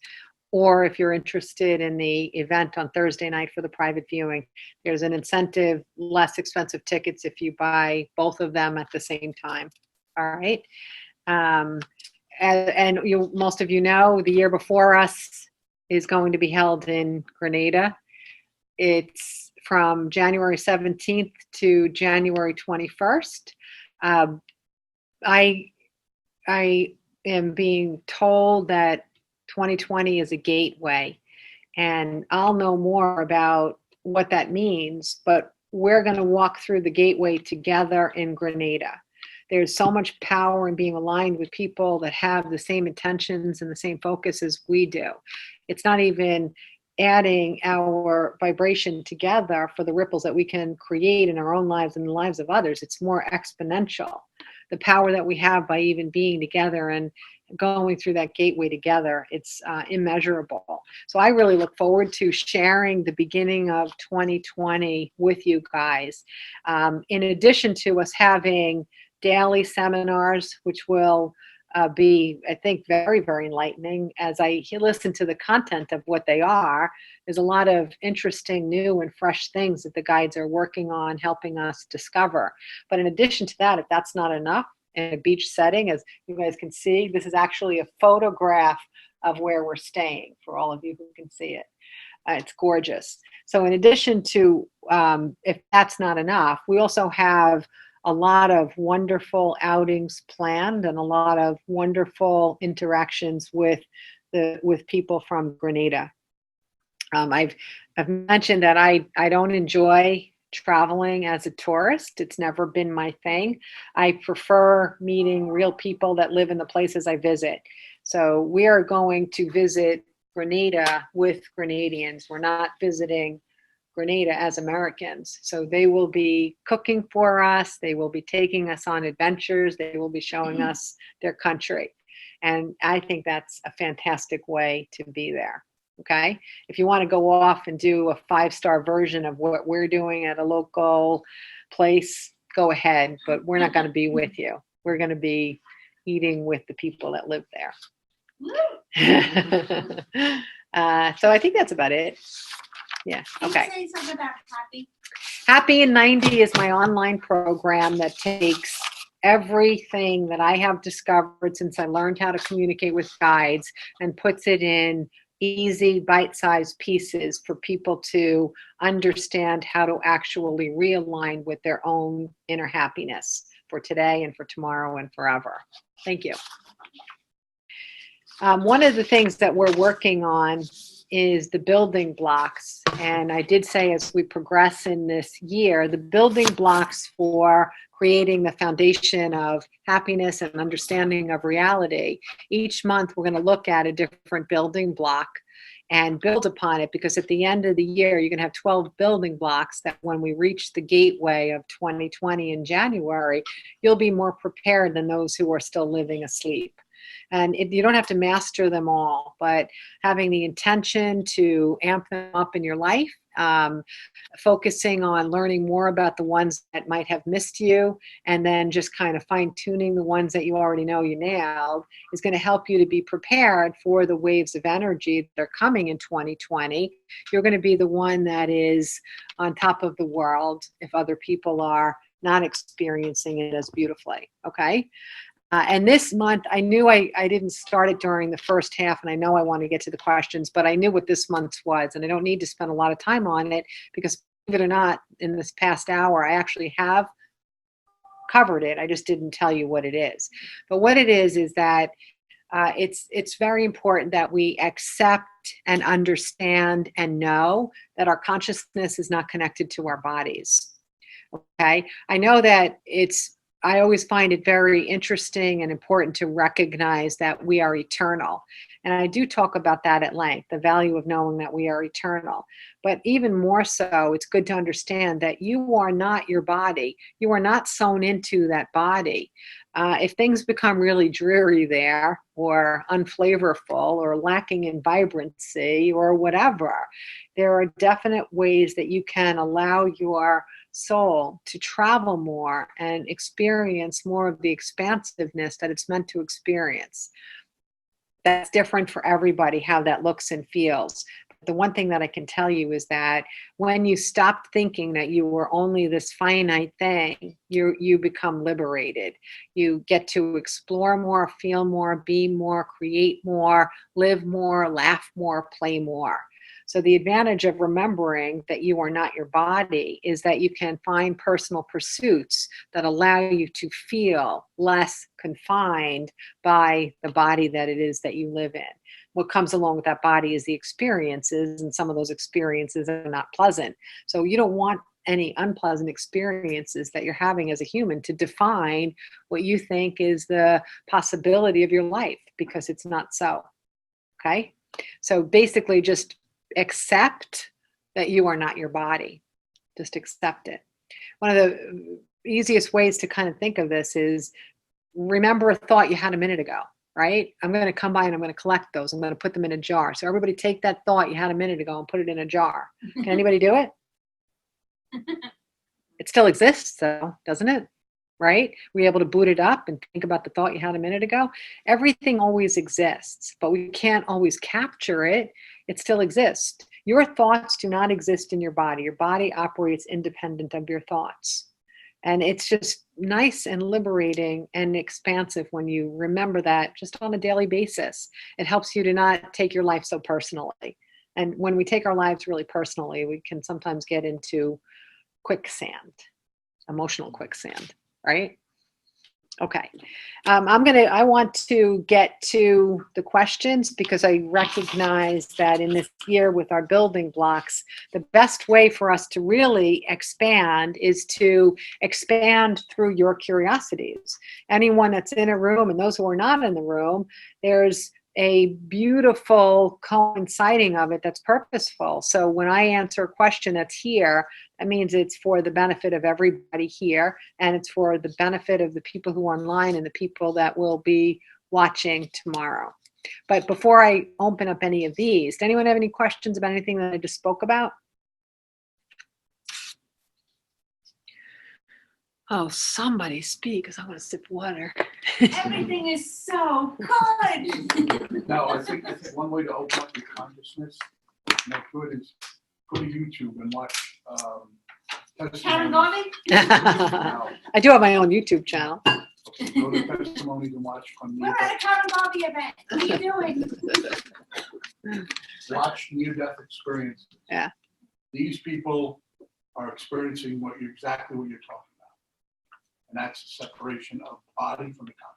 or if you're interested in the event on Thursday night for the private viewing. There's an incentive, less expensive tickets if you buy both of them at the same time. All right. And most of you know, the year before us is going to be held in Grenada. It's from January 17th to January 21st. I am being told that 2020 is a gateway, and I'll know more about what that means, but we're going to walk through the gateway together in Grenada. There's so much power in being aligned with people that have the same intentions and the same focus as we do. It's not even adding our vibration together for the ripples that we can create in our own lives and the lives of others. It's more exponential. The power that we have by even being together and going through that gateway together, it's immeasurable. So I really look forward to sharing the beginning of 2020 with you guys. In addition to us having daily seminars, which will be, I think, very, very enlightening as I listen to the content of what they are. There's a lot of interesting, new and fresh things that the guides are working on, helping us discover. But in addition to that, if that's not enough, in a beach setting, as you guys can see, this is actually a photograph of where we're staying for all of you who can see it. It's gorgeous. So in addition to, if that's not enough, we also have a lot of wonderful outings planned and a lot of wonderful interactions with people from Grenada. I've mentioned that I don't enjoy traveling as a tourist. It's never been my thing. I prefer meeting real people that live in the places I visit. So we are going to visit Grenada with Grenadians. We're not visiting Grenada as Americans. So they will be cooking for us. They will be taking us on adventures. They will be showing us their country. And I think that's a fantastic way to be there. Okay. If you want to go off and do a 5-star version of what we're doing at a local place, go ahead. But we're not going to be with you. We're going to be eating with the people that live there. So I think that's about it. Yeah. Okay. Can you say something about happy? Happy in 90 is my online program that takes everything that I have discovered since I learned how to communicate with guides and puts it in easy bite-sized pieces for people to understand how to actually realign with their own inner happiness for today and for tomorrow and forever. Thank you. One of the things that we're working on is the building blocks. And I did say as we progress in this year, the building blocks for creating the foundation of happiness and understanding of reality. Each month, we're going to look at a different building block and build upon it, because at the end of the year, you're going to have 12 building blocks that when we reach the gateway of 2020 in January, you'll be more prepared than those who are still living asleep. And you don't have to master them all, but having the intention to amp them up in your life, focusing on learning more about the ones that might have missed you, and then just kind of fine-tuning the ones that you already know you nailed is going to help you to be prepared for the waves of energy that are coming in 2020. You're going to be the one that is on top of the world if other people are not experiencing it as beautifully, okay? And this month, I knew I didn't start it during the first half, and I know I want to get to the questions, but I knew what this month's was, and I don't need to spend a lot of time on it because, believe it or not, in this past hour, I actually have covered it. I just didn't tell you what it is. But what it is that it's very important that we accept and understand and know that our consciousness is not connected to our bodies. Okay? I know that I always find it very interesting and important to recognize that we are eternal. And I do talk about that at length, the value of knowing that we are eternal. But even more so, it's good to understand that you are not your body. You are not sewn into that body. If things become really dreary there, or unflavorful, or lacking in vibrancy, or whatever, there are definite ways that you can allow your soul to travel more and experience more of the expansiveness that it's meant to experience. That's different for everybody, how that looks and feels. The one thing that I can tell you is that when you stop thinking that you were only this finite thing, you become liberated. You get to explore more, feel more, be more, create more, live more, laugh more, play more. So the advantage of remembering that you are not your body is that you can find personal pursuits that allow you to feel less confined by the body that it is that you live in. What comes along with that body is the experiences, and some of those experiences are not pleasant. So you don't want any unpleasant experiences that you're having as a human to define what you think is the possibility of your life, because it's not so. Okay? So basically just accept that you are not your body. Just accept it. One of the easiest ways to kind of think of this is remember a thought you had a minute ago, right? I'm going to come by and I'm going to collect those. I'm going to put them in a jar. So everybody take that thought you had a minute ago and put it in a jar. Can anybody do it? It still exists, though, doesn't it? Right? Were you able to boot it up and think about the thought you had a minute ago? Everything always exists, but we can't always capture it. It still exists. Your thoughts do not exist in your body. Your body operates independent of your thoughts. And it's just nice and liberating and expansive when you remember that just on a daily basis. It helps you to not take your life so personally. And when we take our lives really personally, we can sometimes get into quicksand, emotional quicksand, right? Okay. I want to get to the questions because I recognize that in this year with our building blocks, the best way for us to really expand is to expand through your curiosities. Anyone that's in a room and those who are not in the room, there's a beautiful coinciding of it that's purposeful. So when I answer a question that's here, that means it's for the benefit of everybody here, and it's for the benefit of the people who are online and the people that will be watching tomorrow. But before I open up any of these, does anyone have any questions about anything that I just spoke about? Oh, somebody speak, because I want to sip water. Everything is so good. No, I think one way to open up your consciousness, make good, is go to YouTube and watch Karen testimonies. Garvey? Now, I do have my own YouTube channel. okay, go to testimonies and watch from We're at a Karen Garvey event. What are you doing? watch near-death experiences. Yeah. These people are experiencing exactly what you're talking about, and that's the separation of body from the consciousness.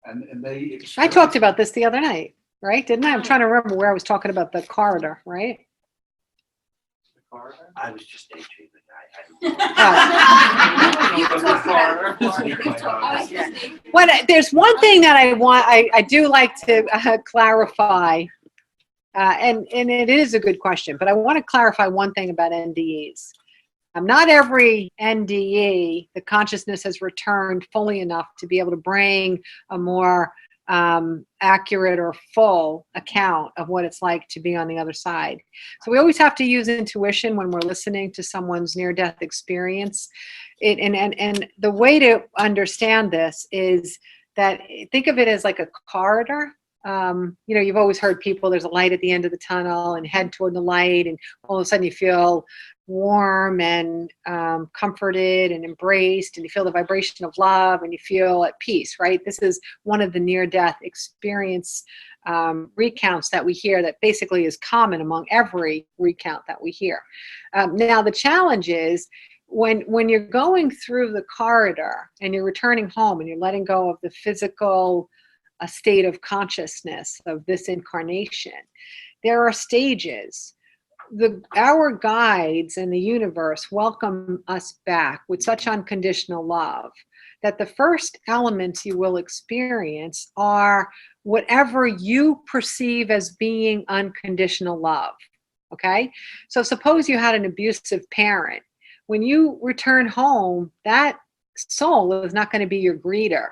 And they. I talked about this the other night, right? Didn't I? I'm trying to remember where I was talking about the corridor, right? The corridor? I was just daydreaming. You talked about it before. You talked about Yeah. There's one thing that I do like to clarify, and it is a good question, but I want to clarify one thing about NDEs. Not every NDE, the consciousness has returned fully enough to be able to bring a more accurate or full account of what it's like to be on the other side. So we always have to use intuition when we're listening to someone's near-death experience. And the way to understand this is that think of it as like a corridor. You've always heard people, there's a light at the end of the tunnel and head toward the light, and all of a sudden you feel warm and comforted and embraced, and you feel the vibration of love and you feel at peace, right? This is one of the near-death experience recounts that we hear that basically is common among every recount that we hear. Now, the challenge is when you're going through the corridor and you're returning home and you're letting go of the physical state of consciousness of this incarnation, there are stages. Our guides in the universe welcome us back with such unconditional love that the first elements you will experience are whatever you perceive as being unconditional love. Okay? So suppose you had an abusive parent. When you return home, that soul is not going to be your greeter.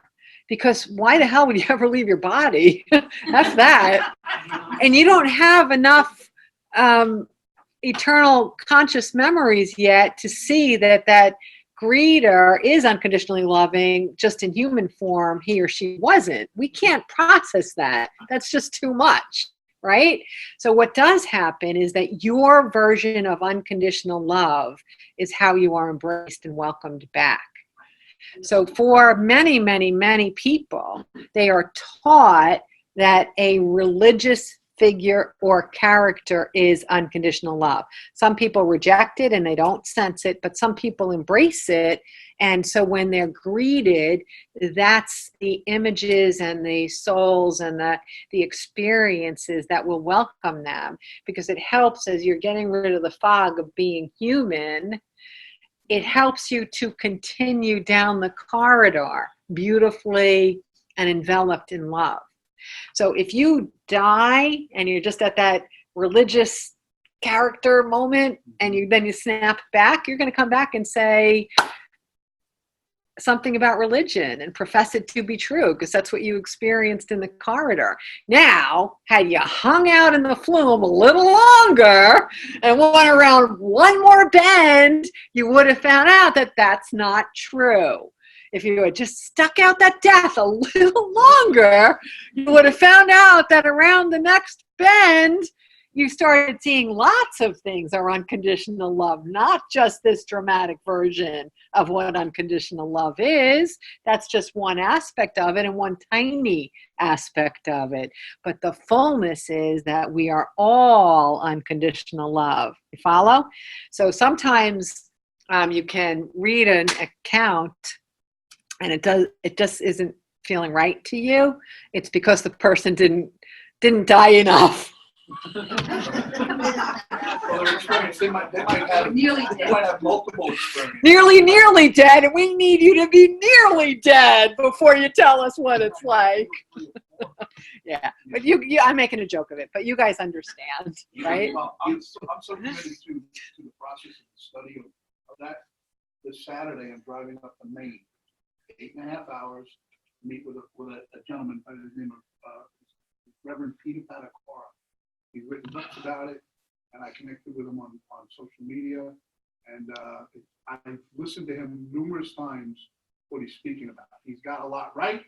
Because why the hell would you ever leave your body? That's that. And you don't have enough eternal conscious memories yet to see that greeter is unconditionally loving, just in human form, he or she wasn't. We can't process that. That's just too much, right? So what does happen is that your version of unconditional love is how you are embraced and welcomed back. So for many, many, many people, they are taught that a religious figure or character is unconditional love. Some people reject it and they don't sense it, but some people embrace it. And so when they're greeted, that's the images and the souls and the experiences that will welcome them, because it helps as you're getting rid of the fog of being human. It helps you to continue down the corridor beautifully and enveloped in love. So if you die and you're just at that religious character moment and then you snap back, you're going to come back and say something about religion and profess it to be true, because that's what you experienced in the corridor. Now, had you hung out in the flume a little longer and went around one more bend, you would have found out that that's not true. If you had just stuck out that death a little longer, you would have found out that around the next bend, you started seeing lots of things are unconditional love, not just this dramatic version of what unconditional love is. That's just one aspect of it and one tiny aspect of it. But the fullness is that we are all unconditional love. You follow? So sometimes you can read an account and it just isn't feeling right to you, it's because the person didn't die enough. Well, their experience, they might have, Nearly they dead. might have multiple experiences. Nearly dead, and we need you to be nearly dead before you tell us what it's like. Yeah, but I'm making a joke of it, but you guys understand, right? Well, I'm so committed to the process of the study of that. This Saturday, I'm driving up to Maine, 8.5 hours, to meet with a gentleman by the name of Reverend Peter Patacora. He's written books about it, and I connected with him on social media, and I've listened to him numerous times what he's speaking about. He's got a lot right.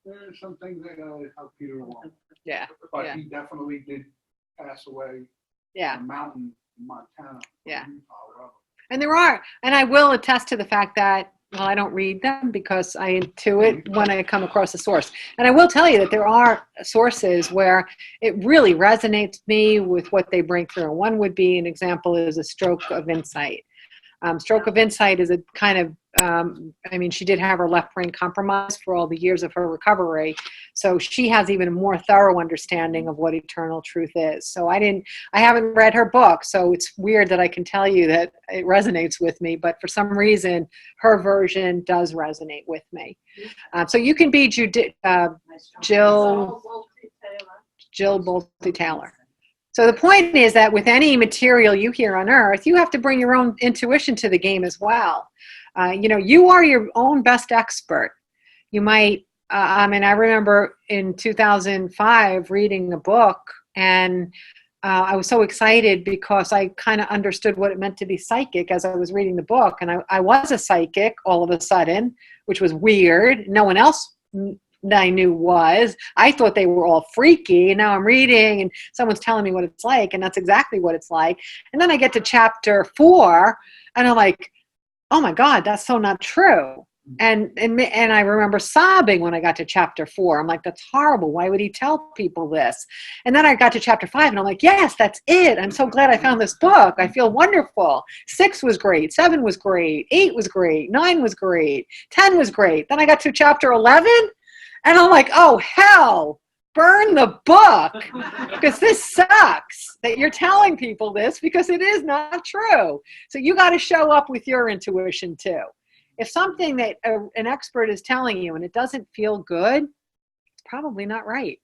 There's some things I gotta help Peter along. Yeah, But yeah. he definitely did pass away yeah. on a mountain in Montana. Yeah. Utah, wherever. And there are, and I will attest to the fact that, well, I don't read them because I intuit when I come across a source. And I will tell you that there are sources where it really resonates with me with what they bring through. One would be, an example is a stroke of insight. Stroke of insight is a kind of, I mean, she did have her left brain compromised for all the years of her recovery. So she has even a more thorough understanding of what eternal truth is. So I haven't read her book. So it's weird that I can tell you that it resonates with me, but for some reason, her version does resonate with me. So you can be Jill Bolte Taylor. So the point is that with any material you hear on earth, you have to bring your own intuition to the game as well. You are your own best expert. You might, I remember in 2005 reading a book, and I was so excited because I kind of understood what it meant to be psychic as I was reading the book. And I was a psychic all of a sudden, which was weird. No one else I knew was. I thought they were all freaky, and now I'm reading and someone's telling me what it's like, and that's exactly what it's like. And then I get to chapter 4 and I'm like, oh my God, that's so not true. And I remember sobbing when I got to chapter 4. I'm like, that's horrible. Why would he tell people this? And then I got to chapter 5 and I'm like, yes, that's it. I'm so glad I found this book. I feel wonderful. 6 was great. 7 was great. 8 was great. 9 was great. 10 was great. Then I got to chapter 11 and I'm like, oh, hell, burn the book, because this sucks that you're telling people this, because it is not true. So you got to show up with your intuition too. If something that an expert is telling you and it doesn't feel good, it's probably not right.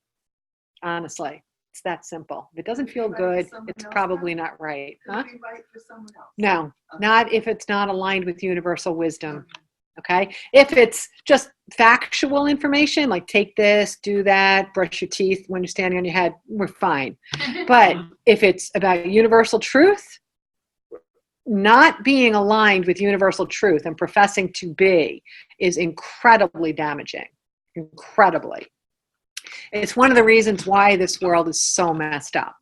Honestly, it's that simple. If it doesn't feel good, it's probably not right. Huh? Could be right for someone else. No, not if it's not aligned with universal wisdom. Okay. If it's just factual information, like take this, do that, brush your teeth when you're standing on your head, we're fine. But if it's about universal truth, not being aligned with universal truth and professing to be is incredibly damaging. Incredibly. It's one of the reasons why this world is so messed up,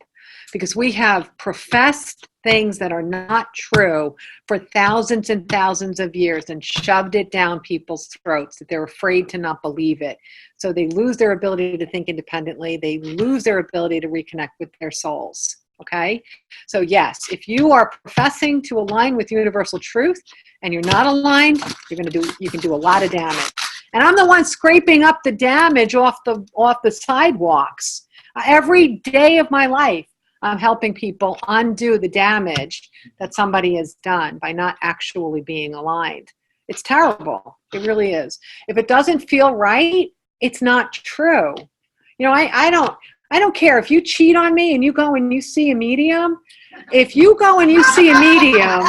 because we have professed things that are not true for thousands and thousands of years and shoved it down people's throats that they're afraid to not believe it. So they lose their ability to think independently. They lose their ability to reconnect with their souls. Okay? So yes, if you are professing to align with universal truth and you're not aligned, you can do a lot of damage. And I'm the one scraping up the damage off the sidewalks. Every day of my life, I'm helping people undo the damage that somebody has done by not actually being aligned. It's terrible. It really is. If it doesn't feel right, it's not true. I don't care if you cheat on me and you go and you see a medium. If you go and you see a medium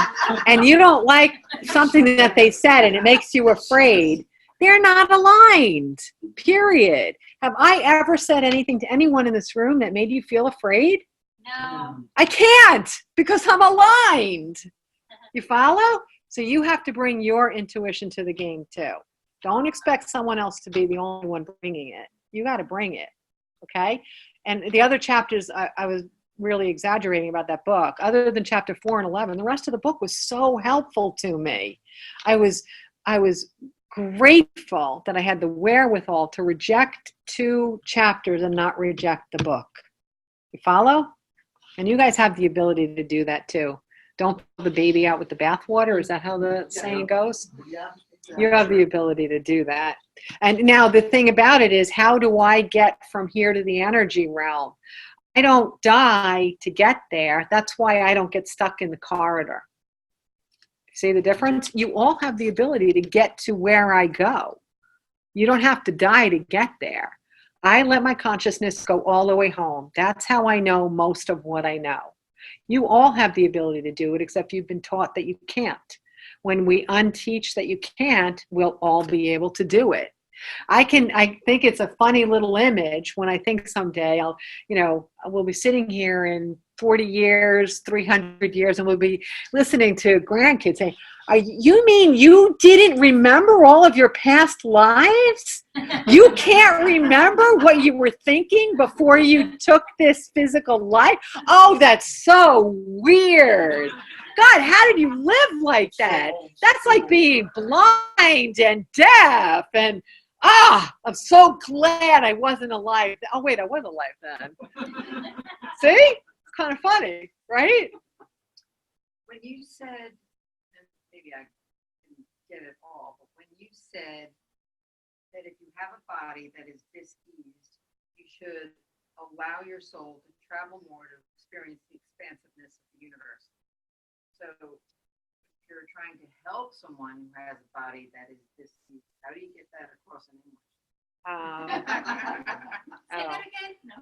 and you don't like something that they said and it makes you afraid, they're not aligned, period. Have I ever said anything to anyone in this room that made you feel afraid? No. I can't, because I'm aligned. You follow? So you have to bring your intuition to the game too. Don't expect someone else to be the only one bringing it. You got to bring it, okay? And the other chapters, I was really exaggerating about that book. Other than chapter 4 and 11, the rest of the book was so helpful to me. I was grateful that I had the wherewithal to reject 2 chapters and not reject the book. You follow? And you guys have the ability to do that too. Don't throw the baby out with the bathwater. Is that how the saying goes? Yeah. You have the ability to do that. And now the thing about it is, how do I get from here to the energy realm? I don't die to get there. That's why I don't get stuck in the corridor. See the difference? You all have the ability to get to where I go. You don't have to die to get there. I let my consciousness go all the way home. That's how I know most of what I know. You all have the ability to do it, except you've been taught that you can't. When we unteach that you can't, we'll all be able to do it. I think it's a funny little image when I think someday we'll be sitting here in 40 years, 300 years, and we'll be listening to grandkids say, you mean you didn't remember all of your past lives? You can't remember what you were thinking before you took this physical life? Oh, that's so weird. God, how did you live like that? That's like being blind and deaf and I'm so glad I wasn't alive. Oh, wait, I was alive then. See? It's kind of funny, right? When you said, and maybe I didn't get it all, but when you said that if you have a body that is diseased, you should allow your soul to travel more to experience the expansiveness of the universe. So if you're trying to help someone who has a body that is diseased, how do you get that across in English? Say that again? No.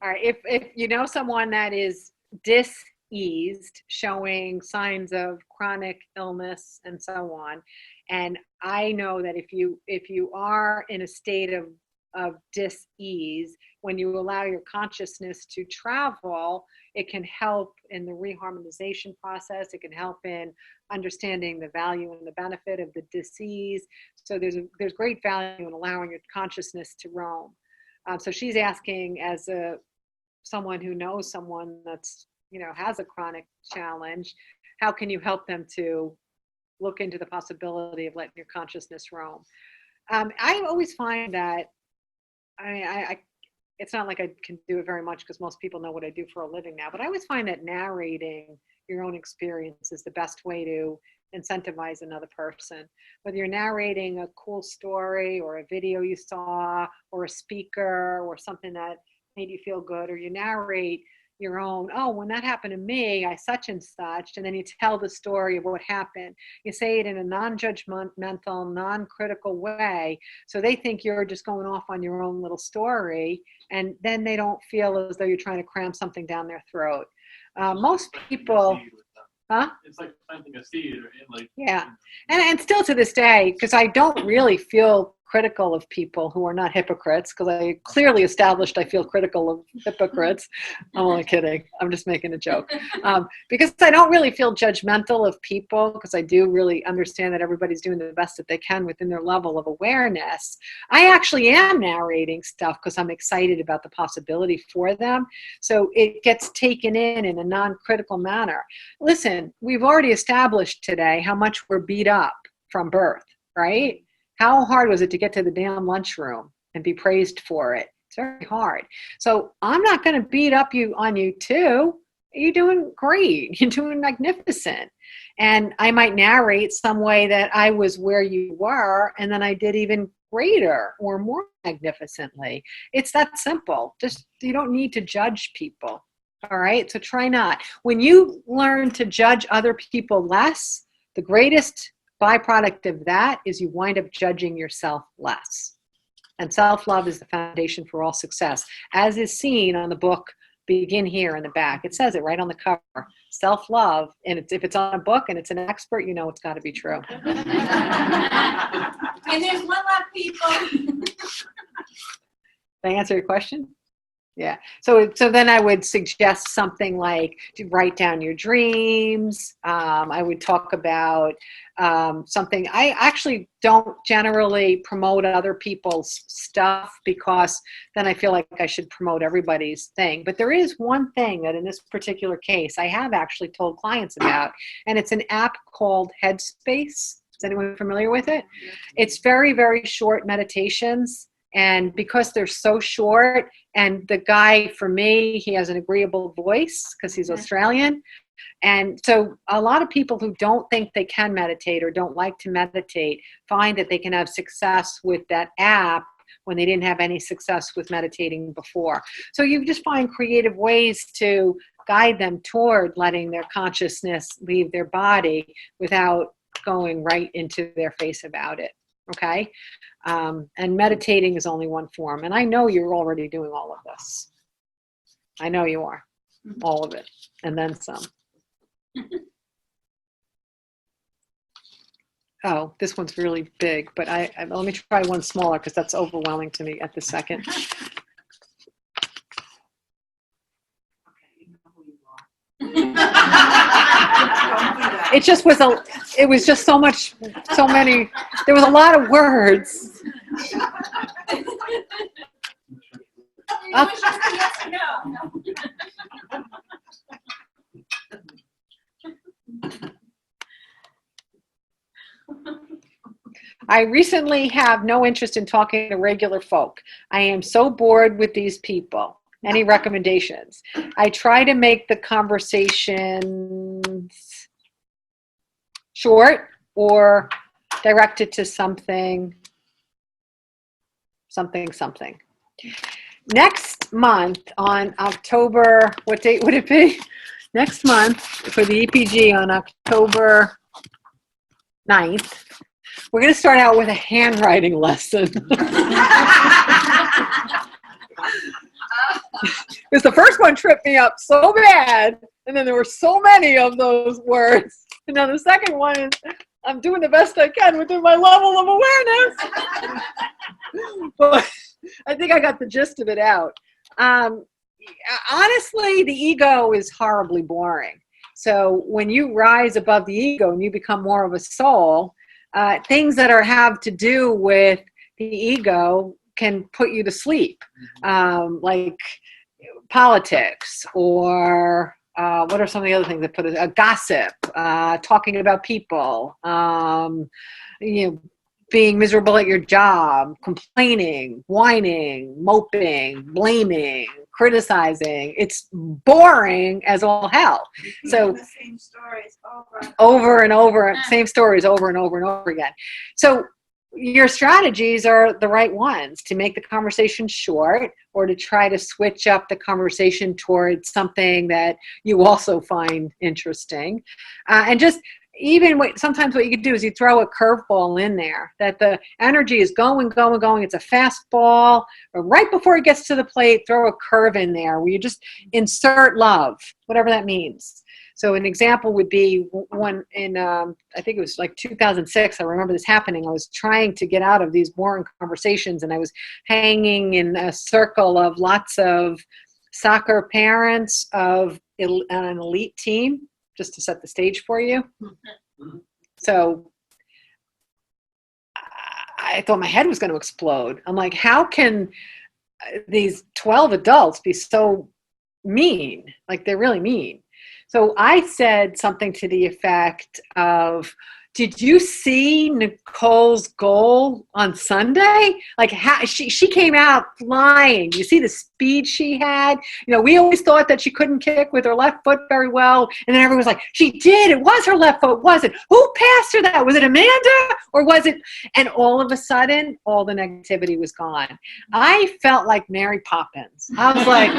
All right. If you know someone that is diseased, showing signs of chronic illness and so on, and I know that if you are in a state of dis-ease, when you allow your consciousness to travel, it can help in the reharmonization process. It can help in understanding the value and the benefit of the disease. So there's great value in allowing your consciousness to roam. So she's asking, as someone who knows someone that's has a chronic challenge, how can you help them to look into the possibility of letting your consciousness roam? I always find that I it's not like I can do it very much because most people know what I do for a living now, but I always find that narrating your own experience is the best way to incentivize another person. Whether you're narrating a cool story or a video you saw or a speaker or something that made you feel good, or you narrate your own, oh, when that happened to me, I such and such, and then you tell the story of what happened. You say it in a non-judgmental, non-critical way, so they think you're just going off on your own little story, and then they don't feel as though you're trying to cram something down their throat. Most people, huh? It's like planting a seed, right? Yeah, and still to this day, because I don't really feel critical of people who are not hypocrites, because I clearly established I feel critical of hypocrites. I'm only kidding. I'm just making a joke. Because I don't really feel judgmental of people, because I do really understand that everybody's doing the best that they can within their level of awareness. I actually am narrating stuff because I'm excited about the possibility for them. So it gets taken in a non-critical manner. Listen, we've already established today how much we're beat up from birth, right? How hard was it to get to the damn lunchroom and be praised for it? It's very hard. So I'm not going to beat up on you too. You're doing great. You're doing magnificent. And I might narrate some way that I was where you were, and then I did even greater or more magnificently. It's that simple. Just, you don't need to judge people. All right. So try not. When you learn to judge other people less, the greatest byproduct of that is you wind up judging yourself less. And self-love is the foundation for all success, as is seen on the book Begin Here in the back. It says it right on the cover. Self-love, and if it's on a book and it's an expert, you know it's got to be true. And there's one left, people. Did I answer your question? Yeah. So then I would suggest something like to write down your dreams. I would talk about something. I actually don't generally promote other people's stuff, because then I feel like I should promote everybody's thing. But there is one thing that in this particular case I have actually told clients about, and it's an app called Headspace. Is anyone familiar with it? It's very, very short meditations. And because they're so short, and the guy, for me, he has an agreeable voice because he's Australian. And so a lot of people who don't think they can meditate or don't like to meditate find that they can have success with that app when they didn't have any success with meditating before. So you just find creative ways to guide them toward letting their consciousness leave their body without going right into their face about it. Okay? And meditating is only one form. And I know you're already doing all of this. I know you are. All of it. And then some. Oh, this one's really big, but let me try one smaller because that's overwhelming to me at the second. It just was it was just so many, there was a lot of words. You wish us to yes or no. I recently have no interest in talking to regular folk. I am so bored with these people. Any recommendations? I try to make the conversations short or directed to something. Next month on October, what date would it be? Next month for the EPG on October 9th, we're going to start out with a handwriting lesson. Because the first one tripped me up so bad, and then there were so many of those words. And now the second one is, I'm doing the best I can within my level of awareness. But I think I got the gist of it out. Honestly, the ego is horribly boring. So when you rise above the ego and you become more of a soul, things that have to do with the ego can put you to sleep, like politics or what are some of the other things that put it? Gossip, talking about people, being miserable at your job, complaining, whining, moping, blaming, criticizing. It's boring as all hell. So the same stories over and over, same stories over and over and over again. So your strategies are the right ones to make the conversation short or to try to switch up the conversation towards something that you also find interesting. And just sometimes what you could do is you throw a curveball in there that the energy is going. It's a fastball. Right before it gets to the plate, throw a curve in there where you just insert love, whatever that means. So an example would be when in, I think it was like 2006, I remember this happening. I was trying to get out of these boring conversations and I was hanging in a circle of lots of soccer parents of an elite team, just to set the stage for you. So I thought my head was going to explode. I'm like, how can these 12 adults be so mean? Like, they're really mean. So I said something to the effect of, did you see Nicole's goal on Sunday? Like, how she came out flying. You see the speed she had? We always thought that she couldn't kick with her left foot very well. And then everyone was like, she did. It was her left foot, was it? Who passed her that? Was it Amanda or was it? And all of a sudden, all the negativity was gone. I felt like Mary Poppins. I was like,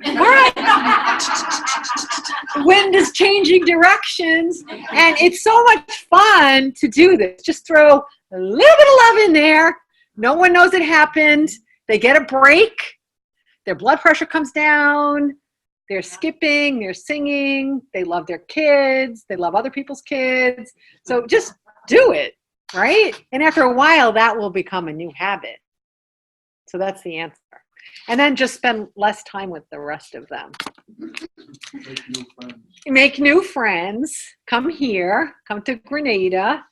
all right. Wind is changing directions, and it's so much fun to do this. Just throw a little bit of love in there. No one knows it happened. They get a break. Their blood pressure comes down. They're skipping. They're singing. They love their kids. They love other people's kids. So just do it, right? And after a while, that will become a new habit. So that's the answer. And then just spend less time with the rest of them. Make new friends. Come here. Come to Grenada.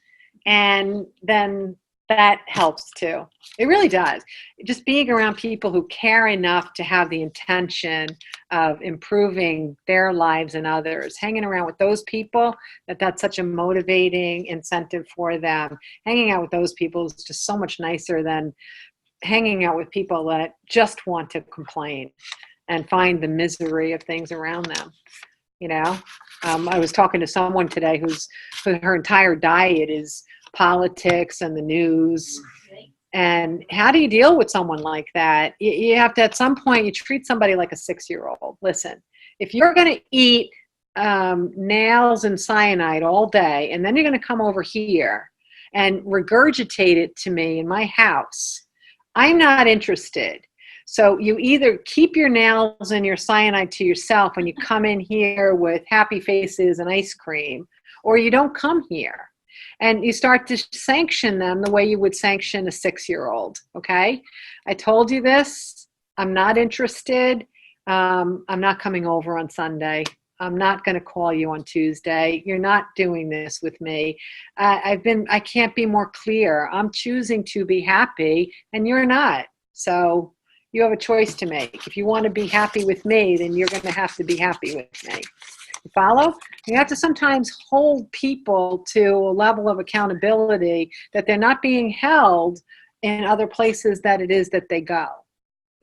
And then that helps too. It really does. Just being around people who care enough to have the intention of improving their lives and others. Hanging around with those people, that's such a motivating incentive for them. Hanging out with those people is just so much nicer than hanging out with people that just want to complain and find the misery of things around them. you know. I was talking to someone today who her entire diet is politics and the news. And how do you deal with someone like that? You have to, at some point, you treat somebody like a 6-year-old. Listen, if you're going to eat nails and cyanide all day, and then you're going to come over here and regurgitate it to me in my house, I'm not interested. So you either keep your nails and your cyanide to yourself when you come in here with happy faces and ice cream, or you don't come here. And you start to sanction them the way you would sanction a 6-year-old, okay? I told you this. I'm not interested. I'm not coming over on Sunday. I'm not going to call you on Tuesday. You're not doing this with me. I can't be more clear. I'm choosing to be happy, and you're not. So you have a choice to make. If you want to be happy with me, then you're going to have to be happy with me. Follow? You have to sometimes hold people to a level of accountability that they're not being held in other places that it is that they go.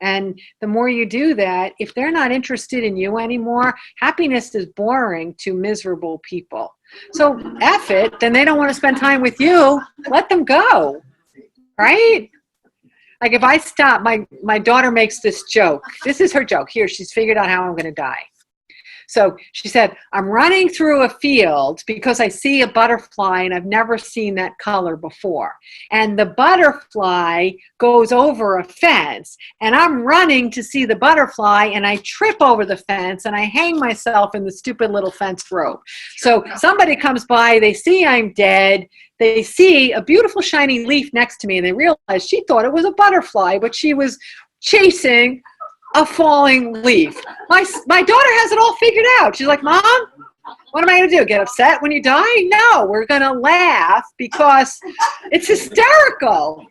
And the more you do that, if they're not interested in you anymore, happiness is boring to miserable people. So F it, then they don't want to spend time with you. Let them go, right? Like if I stop, my daughter makes this joke. This is her joke. Here, she's figured out how I'm going to die. So she said, I'm running through a field because I see a butterfly and I've never seen that color before. And the butterfly goes over a fence and I'm running to see the butterfly and I trip over the fence and I hang myself in the stupid little fence rope. So somebody comes by, they see I'm dead. They see a beautiful shiny leaf next to me and they realize she thought it was a butterfly, but she was chasing a falling leaf. My daughter has it all figured out. She's like, Mom, what am I going to do? Get upset when you die? No, we're going to laugh because it's hysterical.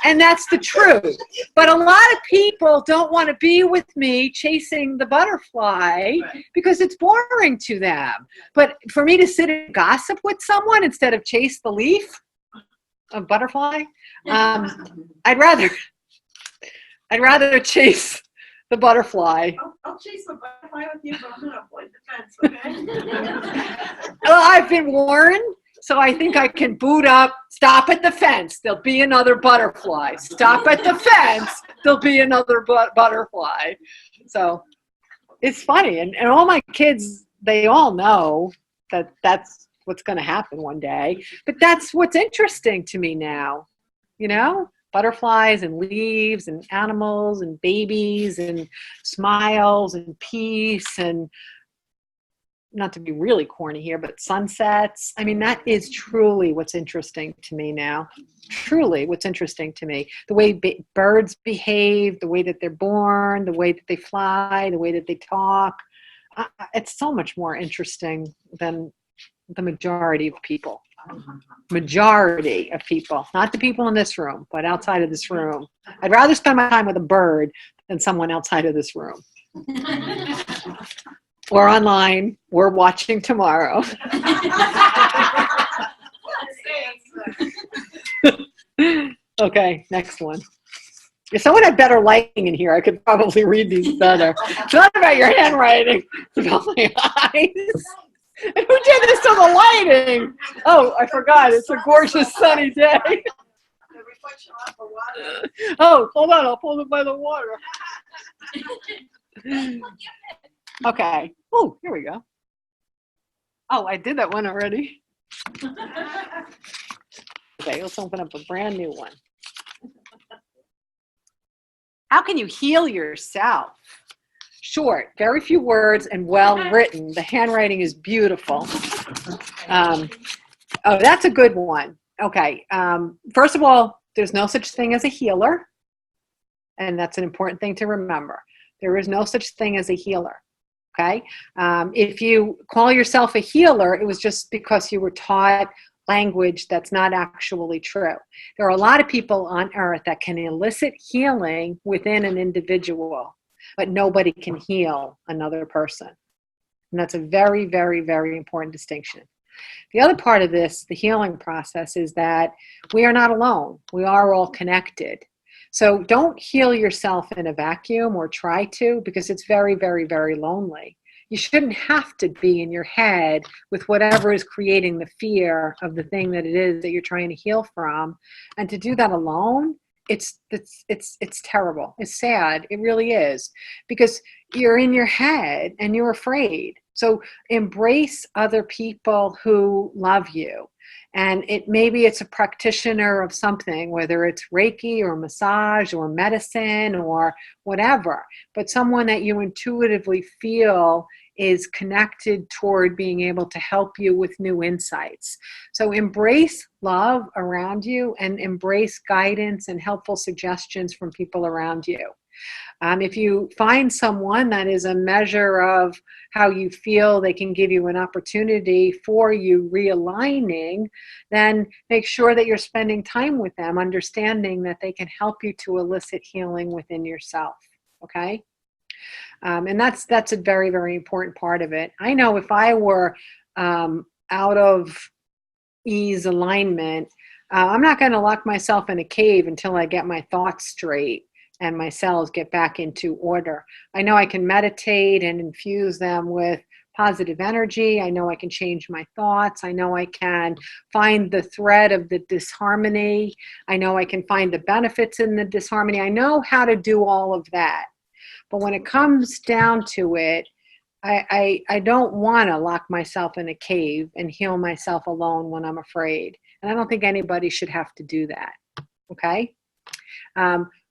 And that's the truth. But a lot of people don't want to be with me chasing the butterfly because it's boring to them. But for me to sit and gossip with someone instead of chase the leaf of butterfly, I'd rather chase the butterfly. I'll chase the butterfly with you, but I'm gonna avoid the fence, okay? Well, I've been warned, so I think I can boot up. Stop at the fence. There'll be another butterfly. Stop at the fence. There'll be another butterfly. So it's funny. And all my kids, they all know that that's what's going to happen one day. But that's what's interesting to me now, you know? Butterflies and leaves and animals and babies and smiles and peace and, not to be really corny here, but sunsets. I mean, that is truly what's interesting to me now. Truly what's interesting to me. The way birds behave, the way that they're born, the way that they fly, the way that they talk. It's so much more interesting than the majority of people. Majority of people, not the people in this room, but outside of this room. I'd rather spend my time with a bird than someone outside of this room. Or online, or watching tomorrow. Okay, next one. If someone had better lighting in here, I could probably read these better. It's not about your handwriting, it's about my eyes. And who did this to the lighting? Oh, I forgot. It's a gorgeous sunny day. The reflection off the water. Oh, hold on. I'll pull it by the water. Okay. Oh, here we go. Oh, I did that one already. Okay, let's open up a brand new one. How can you heal yourself? Short, very few words, and well written. The handwriting is beautiful. Oh, that's a good one. Okay. First of all, there's no such thing as a healer. And that's an important thing to remember. There is no such thing as a healer. Okay. If you call yourself a healer, it was just because you were taught language that's not actually true. There are a lot of people on earth that can elicit healing within an individual, but nobody can heal another person. And that's a very, very, very important distinction. The other part of this, the healing process, is that we are not alone. We are all connected. So don't heal yourself in a vacuum or try to, because it's very, very, very lonely. You shouldn't have to be in your head with whatever is creating the fear of the thing that it is that you're trying to heal from. And to do that alone, it's terrible. It's sad. It really is, because you're in your head and you're afraid. So embrace other people who love you. And maybe it's a practitioner of something, whether it's Reiki or massage or medicine or whatever, but someone that you intuitively feel is connected toward being able to help you with new insights. So embrace love around you and embrace guidance and helpful suggestions from people around you. If you find someone that is a measure of how you feel they can give you an opportunity for you realigning, then make sure that you're spending time with them, understanding that they can help you to elicit healing within yourself. Okay? And that's a very, very important part of it. I know if I were out of ease alignment, I'm not going to lock myself in a cave until I get my thoughts straight and my cells get back into order. I know I can meditate and infuse them with positive energy. I know I can change my thoughts. I know I can find the thread of the disharmony. I know I can find the benefits in the disharmony. I know how to do all of that. But when it comes down to it, I don't want to lock myself in a cave and heal myself alone when I'm afraid. And I don't think anybody should have to do that. Okay?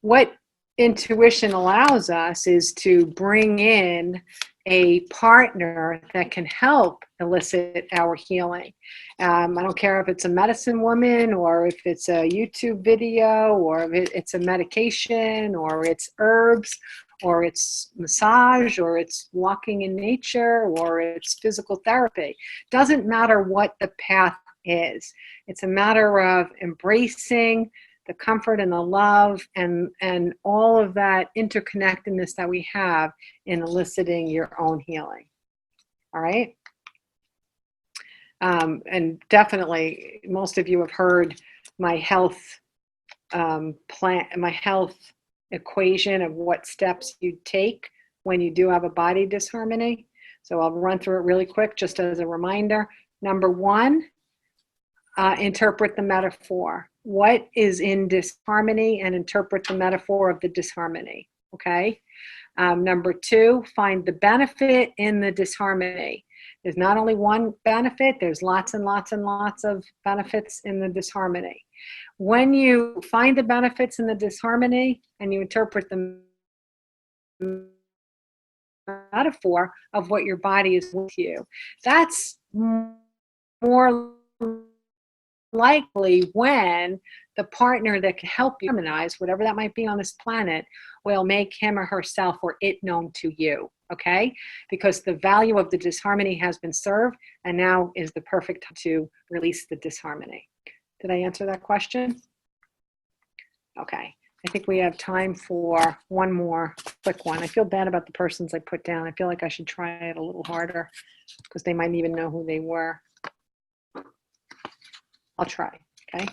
What intuition allows us is to bring in a partner that can help elicit our healing. I don't care if it's a medicine woman or if it's a YouTube video or if it's a medication or it's herbs or it's massage or it's walking in nature or it's physical therapy. Doesn't matter what the path is. It's a matter of embracing the comfort and the love and all of that interconnectedness that we have in eliciting your own healing. All right? And definitely, most of you have heard my health plan, my health equation of what steps you take when you do have a body disharmony. So I'll run through it really quick just as a reminder. Number one, interpret the metaphor. What is in disharmony and interpret the metaphor of the disharmony. Okay. Number two, find the benefit in the disharmony. There's not only one benefit, there's lots and lots and lots of benefits in the disharmony. When you find the benefits in the disharmony and you interpret the metaphor of what your body is with you, that's more likely when the partner that can help you harmonize, whatever that might be on this planet, will make him or herself or it known to you, okay? Because the value of the disharmony has been served, and now is the perfect time to release the disharmony. Did I answer that question? Okay. I think we have time for one more quick one. I feel bad about the persons I put down. I feel like I should try it a little harder because they might even know who they were. I'll try, okay?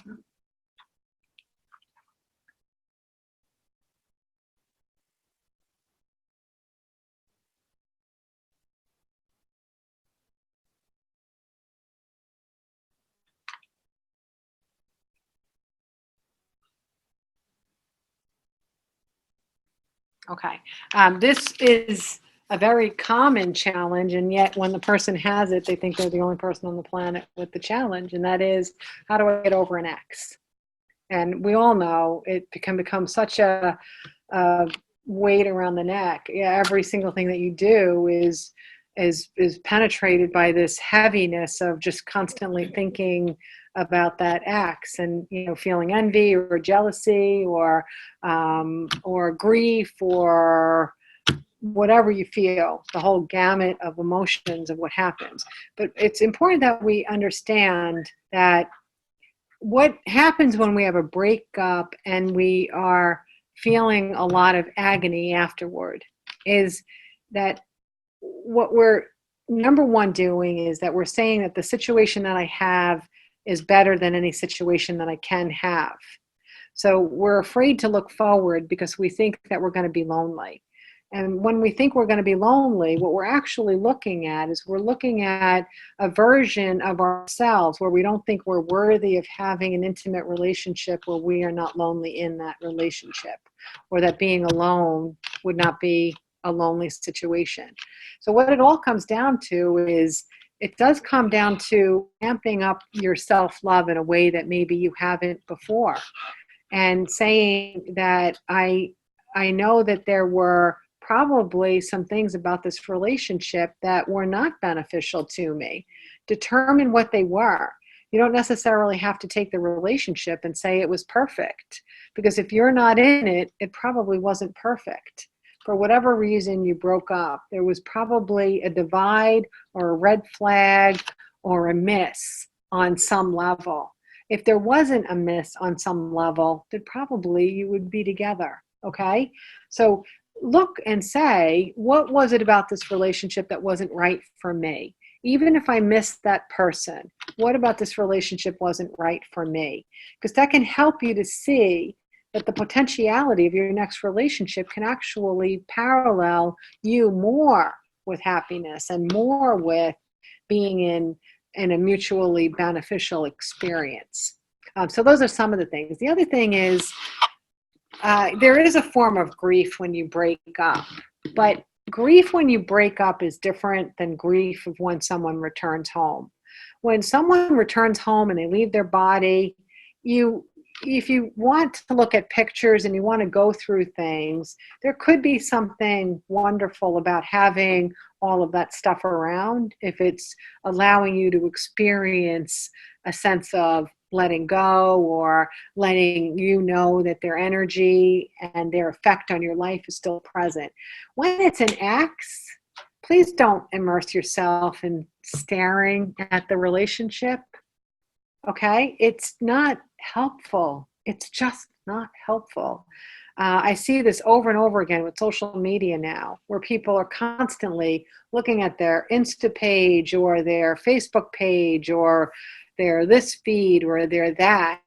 Okay. This is a very common challenge, and yet when the person has it, they think they're the only person on the planet with the challenge, and that is, how do I get over an ex? And we all know it can become such a weight around the neck. Yeah, every single thing that you do is penetrated by this heaviness of just constantly thinking about that ex, and feeling envy or jealousy or grief or whatever you feel, the whole gamut of emotions of what happens. But it's important that we understand that what happens when we have a breakup and we are feeling a lot of agony afterward is that what we're number one doing is that we're saying that the situation that I have is better than any situation that I can have. So we're afraid to look forward because we think that we're going to be lonely. And when we think we're going to be lonely, what we're actually looking at is we're looking at a version of ourselves where we don't think we're worthy of having an intimate relationship where we are not lonely in that relationship, or that being alone would not be a lonely situation. So what it all comes down to is it does come down to amping up your self-love in a way that maybe you haven't before, and saying that I know that there were probably some things about this relationship that were not beneficial to me. Determine what they were. You don't necessarily have to take the relationship and say it was perfect, because if you're not in it, it probably wasn't perfect. For whatever reason you broke up, there was probably a divide or a red flag or a miss on some level. If there wasn't a miss on some level, then probably you would be together, okay? So look and say, what was it about this relationship that wasn't right for me? Even if I missed that person, what about this relationship wasn't right for me? Because that can help you to see that the potentiality of your next relationship can actually parallel you more with happiness and more with being in a mutually beneficial experience. So those are some of the things. The other thing is, there is a form of grief when you break up, but grief when you break up is different than grief of when someone returns home. When someone returns home and they leave their body, if you want to look at pictures and you want to go through things, there could be something wonderful about having all of that stuff around, if it's allowing you to experience a sense of letting go, or letting you know that their energy and their effect on your life is still present. When it's an ex, please don't immerse yourself in staring at the relationship. Okay? It's not helpful. It's just not helpful. I see this over and over again with social media now, where people are constantly looking at their Insta page or their Facebook page or their this feed or their that,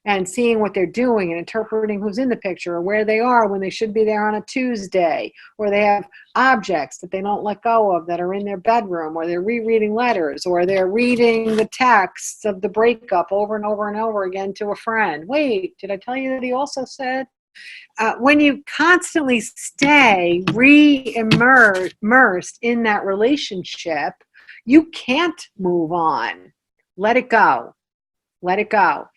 and seeing what they're doing and interpreting who's in the picture or where they are when they should be there on a Tuesday, or they have objects that they don't let go of that are in their bedroom, or they're rereading letters, or they're reading the texts of the breakup over and over and over again to a friend. Wait, did I tell you that he also said? When you constantly stay immersed in that relationship, you can't move on. Let it go. Let it go.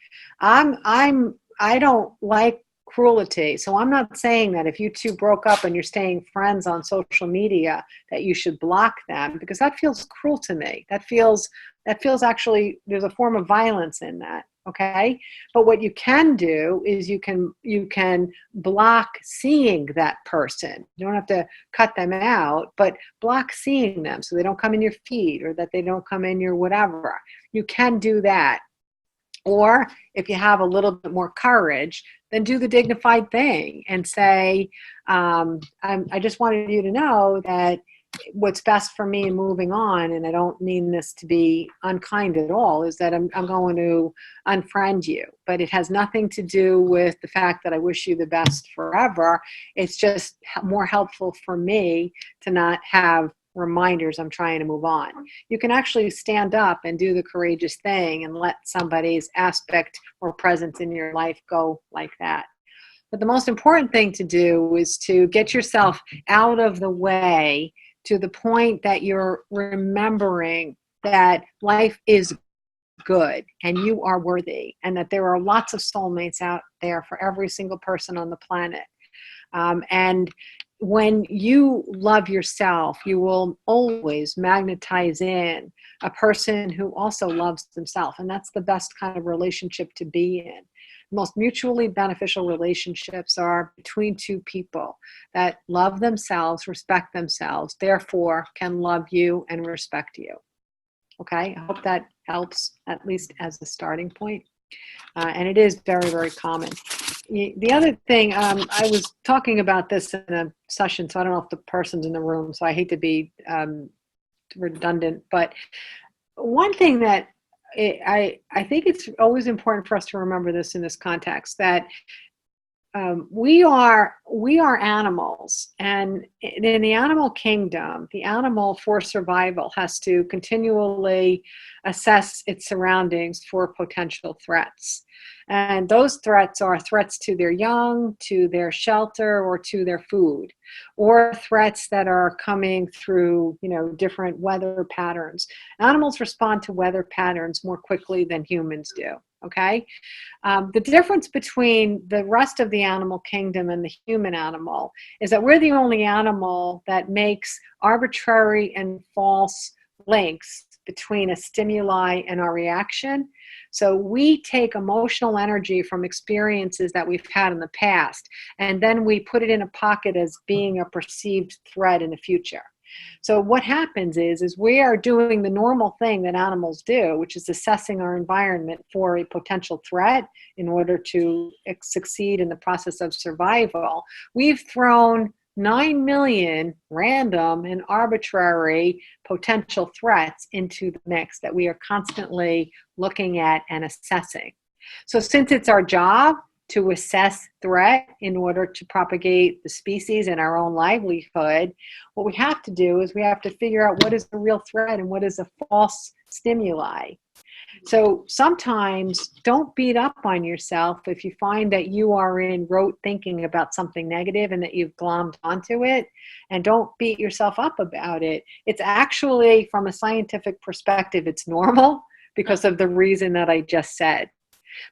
I don't like cruelty, so I'm not saying that if you two broke up and you're staying friends on social media that you should block them, because that feels cruel to me. That feels actually, there's a form of violence in that. Okay, but what you can do is you can block seeing that person. You don't have to cut them out, but block seeing them so they don't come in your feed, or that they don't come in your whatever. You can do that. Or if you have a little bit more courage, then do the dignified thing and say, I just wanted you to know that what's best for me in moving on, and I don't mean this to be unkind at all, is that I'm going to unfriend you. But it has nothing to do with the fact that I wish you the best forever. It's just more helpful for me to not have reminders I'm trying to move on. You can actually stand up and do the courageous thing and let somebody's aspect or presence in your life go like that. But the most important thing to do is to get yourself out of the way to the point that you're remembering that life is good and you are worthy, and that there are lots of soulmates out there for every single person on the planet. And when you love yourself, you will always magnetize in a person who also loves themselves. And that's the best kind of relationship to be in. Most mutually beneficial relationships are between two people that love themselves, respect themselves, therefore can love you and respect you. Okay, I hope that helps, at least as a starting point. And it is very, very common. The other thing, I was talking about this in a session, so I don't know if the person's in the room, so I hate to be redundant, but one thing that I think it's always important for us to remember this in this context, that we are animals, and in the animal kingdom, the animal for survival has to continually assess its surroundings for potential threats. And those threats are threats to their young, to their shelter, or to their food, or threats that are coming through, different weather patterns. Animals respond to weather patterns more quickly than humans do. Okay? The difference between the rest of the animal kingdom and the human animal is that we're the only animal that makes arbitrary and false links between a stimuli and our reaction. So we take emotional energy from experiences that we've had in the past, and then we put it in a pocket as being a perceived threat in the future. So what happens is we are doing the normal thing that animals do, which is assessing our environment for a potential threat in order to succeed in the process of survival. We've thrown 9 million random and arbitrary potential threats into the mix that we are constantly looking at and assessing. So since it's our job to assess threat in order to propagate the species and our own livelihood, what we have to do is we have to figure out what is a real threat and what is a false stimuli. So sometimes don't beat up on yourself if you find that you are in rote thinking about something negative and that you've glommed onto it, and don't beat yourself up about it. It's actually, from a scientific perspective, it's normal because of the reason that I just said.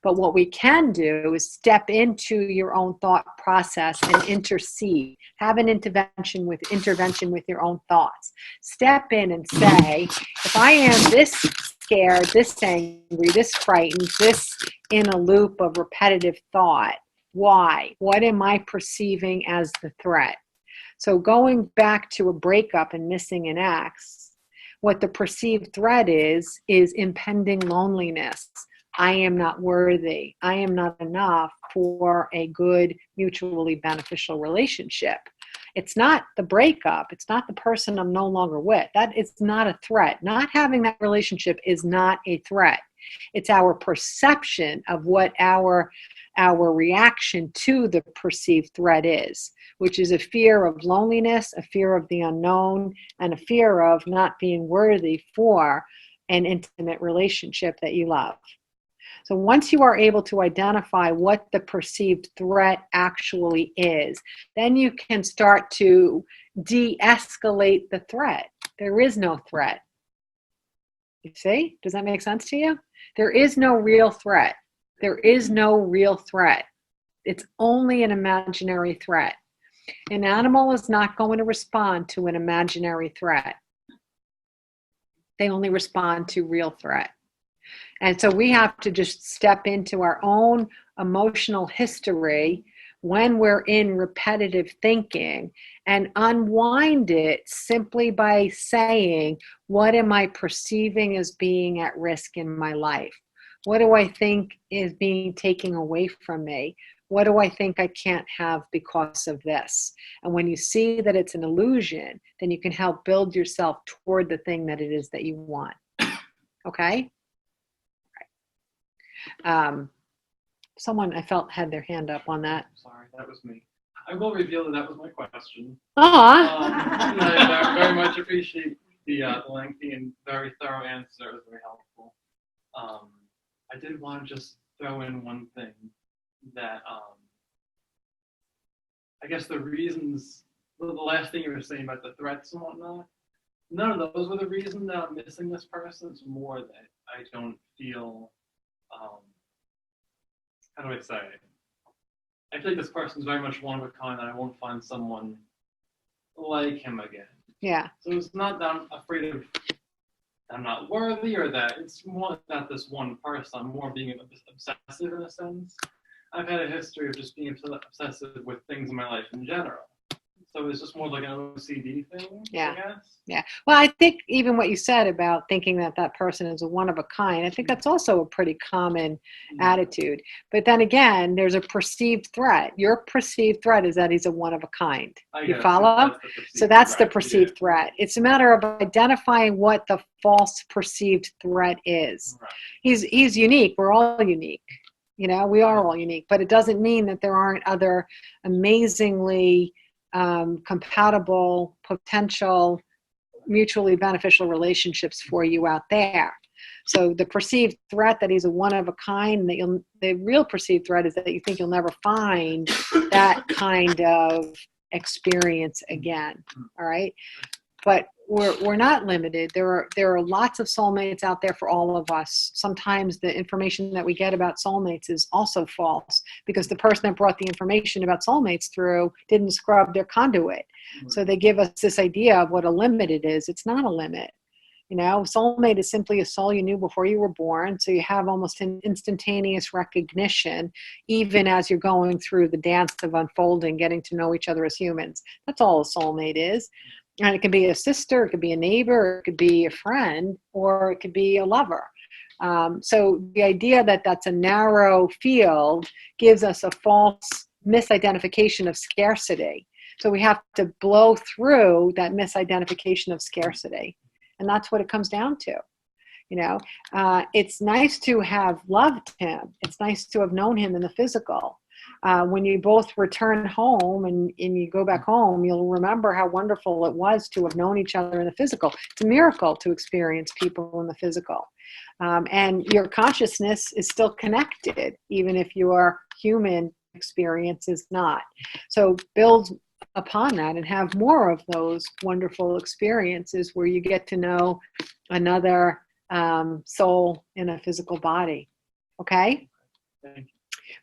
But what we can do is step into your own thought process and intercede. Have an intervention with your own thoughts. Step in and say, if I am this scared, this angry, this frightened, this in a loop of repetitive thought, why? What am I perceiving as the threat? So going back to a breakup and missing an ex, what the perceived threat is impending loneliness. I am not worthy. I am not enough for a good, mutually beneficial relationship. It's not the breakup. It's not the person I'm no longer with. That is not a threat. Not having that relationship is not a threat. It's our perception of what our reaction to the perceived threat is, which is a fear of loneliness, a fear of the unknown, and a fear of not being worthy for an intimate relationship that you love. So once you are able to identify what the perceived threat actually is, then you can start to de-escalate the threat. There is no threat. You see? Does that make sense to you? There is no real threat. There is no real threat. It's only an imaginary threat. An animal is not going to respond to an imaginary threat. They only respond to real threat. And so we have to just step into our own emotional history when we're in repetitive thinking and unwind it simply by saying, what am I perceiving as being at risk in my life? What do I think is being taken away from me? What do I think I can't have because of this? And when you see that it's an illusion, then you can help build yourself toward the thing that it is that you want. Okay? Someone I felt had their hand up on that. Sorry, that was me. I will reveal that was my question. Aw. And I very much appreciate the lengthy and very thorough answer. It was very helpful. I did want to just throw in one thing that I guess the reasons, the last thing you were saying about the threats and whatnot, none of those were the reason that I'm missing this person. It's more that I don't feel, how do I say it? I feel like this person's very much one of a kind and I won't find someone like him again. Yeah. So it's not that I'm afraid of I'm not worthy or that it's more not this one person. I'm more being obsessive in a sense. I've had a history of just being obsessive with things in my life in general. So it's just more like an OCD thing, Yeah. I guess. Yeah. Well, I think even what you said about thinking that that person is a one of a kind, I think that's also a pretty common attitude. But then again, there's a perceived threat. Your perceived threat is that he's a one of a kind. You follow? So that's the perceived threat. It's a matter of identifying what the false perceived threat is. Right. He's unique. We're all unique. You know, we are all unique, but it doesn't mean that there aren't other amazingly compatible, potential, mutually beneficial relationships for you out there. So the perceived threat that he's a one of a kind, the real perceived threat is that you think you'll never find that kind of experience again. All right. But we're not limited. There are lots of soulmates out there for all of us. Sometimes the information that we get about soulmates is also false because the person that brought the information about soulmates through didn't scrub their conduit. So they give us this idea of what a limit it is. It's not a limit. You know, soulmate is simply a soul you knew before you were born. So you have almost an instantaneous recognition, even as you're going through the dance of unfolding, getting to know each other as humans. That's all a soulmate is. And it can be a sister, it could be a neighbor, it could be a friend, or it could be a lover. So the idea that that's a narrow field gives us a false misidentification of scarcity. So we have to blow through that misidentification of scarcity. And that's what it comes down to. You know, it's nice to have loved him. It's nice to have known him in the physical. When you both return home and you go back home, you'll remember how wonderful it was to have known each other in the physical. It's a miracle to experience people in the physical. And your consciousness is still connected, even if your human experience is not. So build upon that and have more of those wonderful experiences where you get to know another soul in a physical body. Okay? Thank you.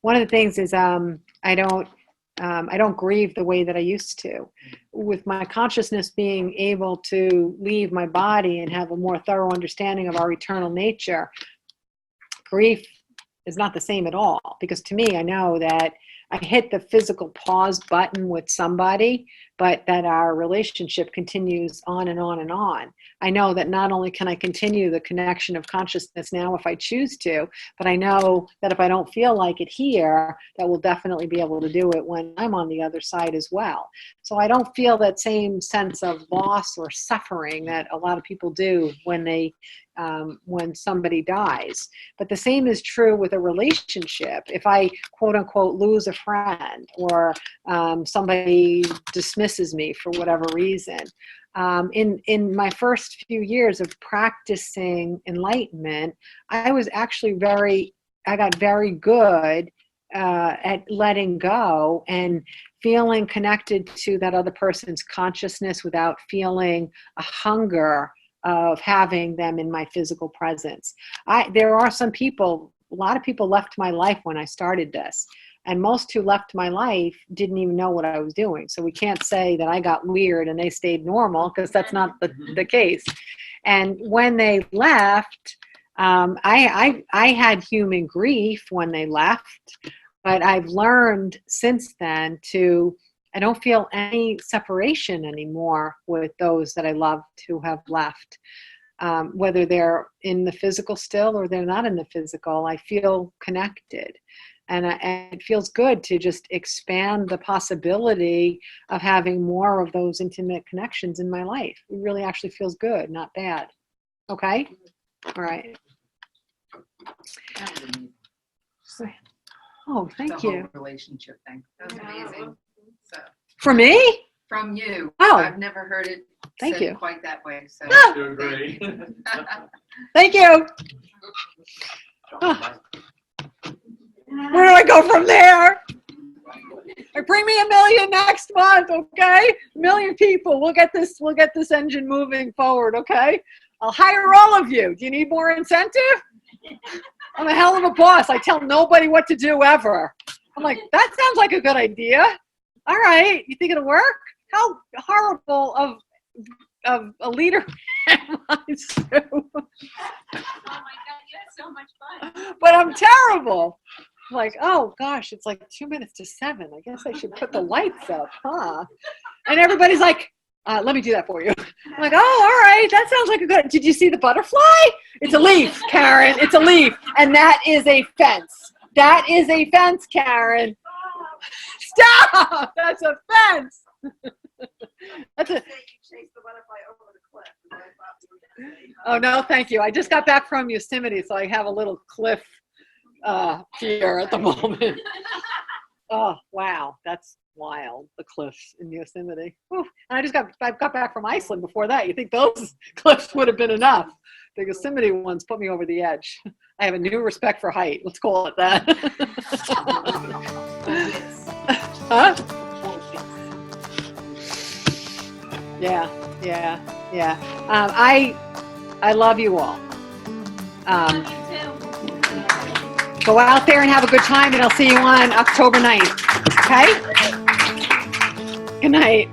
One of the things is I don't grieve the way that I used to. With my consciousness being able to leave my body and have a more thorough understanding of our eternal nature, grief is not the same at all. Because to me, I know that I hit the physical pause button with somebody, but that our relationship continues on and on and on. I know that not only can I continue the connection of consciousness now if I choose to, but I know that if I don't feel like it here, that we'll definitely be able to do it when I'm on the other side as well. So I don't feel that same sense of loss or suffering that a lot of people do when somebody dies. But the same is true with a relationship. If I quote unquote lose a friend or somebody dismisses me for whatever reason, in my first few years of practicing enlightenment, I was actually I got very good at letting go and feeling connected to that other person's consciousness without feeling a hunger of having them in my physical presence. There are some people, a lot of people left my life when I started this. And most who left my life didn't even know what I was doing. So we can't say that I got weird and they stayed normal, because that's not the case. And when they left, I had human grief when they left, but I've learned since then I don't feel any separation anymore with those that I loved who have left. Whether they're in the physical still or they're not in the physical, I feel connected. And it feels good to just expand the possibility of having more of those intimate connections in my life. It really actually feels good, not bad. Okay? All right. Oh, thank you. Whole relationship thing. That was amazing. So, For me? from you. Oh. I've never heard it Thank said you. quite that way. So Ah. You agree? Thank you. Oh. Where do I go from there? Bring me 1 million next month, okay? 1 million people. We'll get this engine moving forward, okay? I'll hire all of you. Do you need more incentive? I'm a hell of a boss. I tell nobody what to do ever. I'm like, that sounds like a good idea. All right, you think it'll work? How horrible of a leader am I, Sue? Oh my God, you had so much fun. But I'm terrible. Like, oh gosh, it's like 2 minutes to 7. I guess I should put the lights up, huh? And everybody's like, let me do that for you. I'm like, oh, all right, that sounds like a good, did you see the butterfly? It's a leaf, Karen, it's a leaf. And that is a fence. That is a fence, Karen. Stop, that's a fence. That's a, Chase the butterfly over the cliff. is what I thought you were gonna say. oh no, thank you. I just got back from Yosemite, so I have a little cliff fear at the moment. Oh, wow. That's wild. The cliffs in Yosemite. Whew. And I got back from Iceland before that. You think those cliffs would have been enough? The Yosemite ones put me over the edge. I have a new respect for height. Let's call it that. Huh? Yeah. I love you all. Love you too. Go out there and have a good time, and I'll see you on October 9th. Okay? Good night.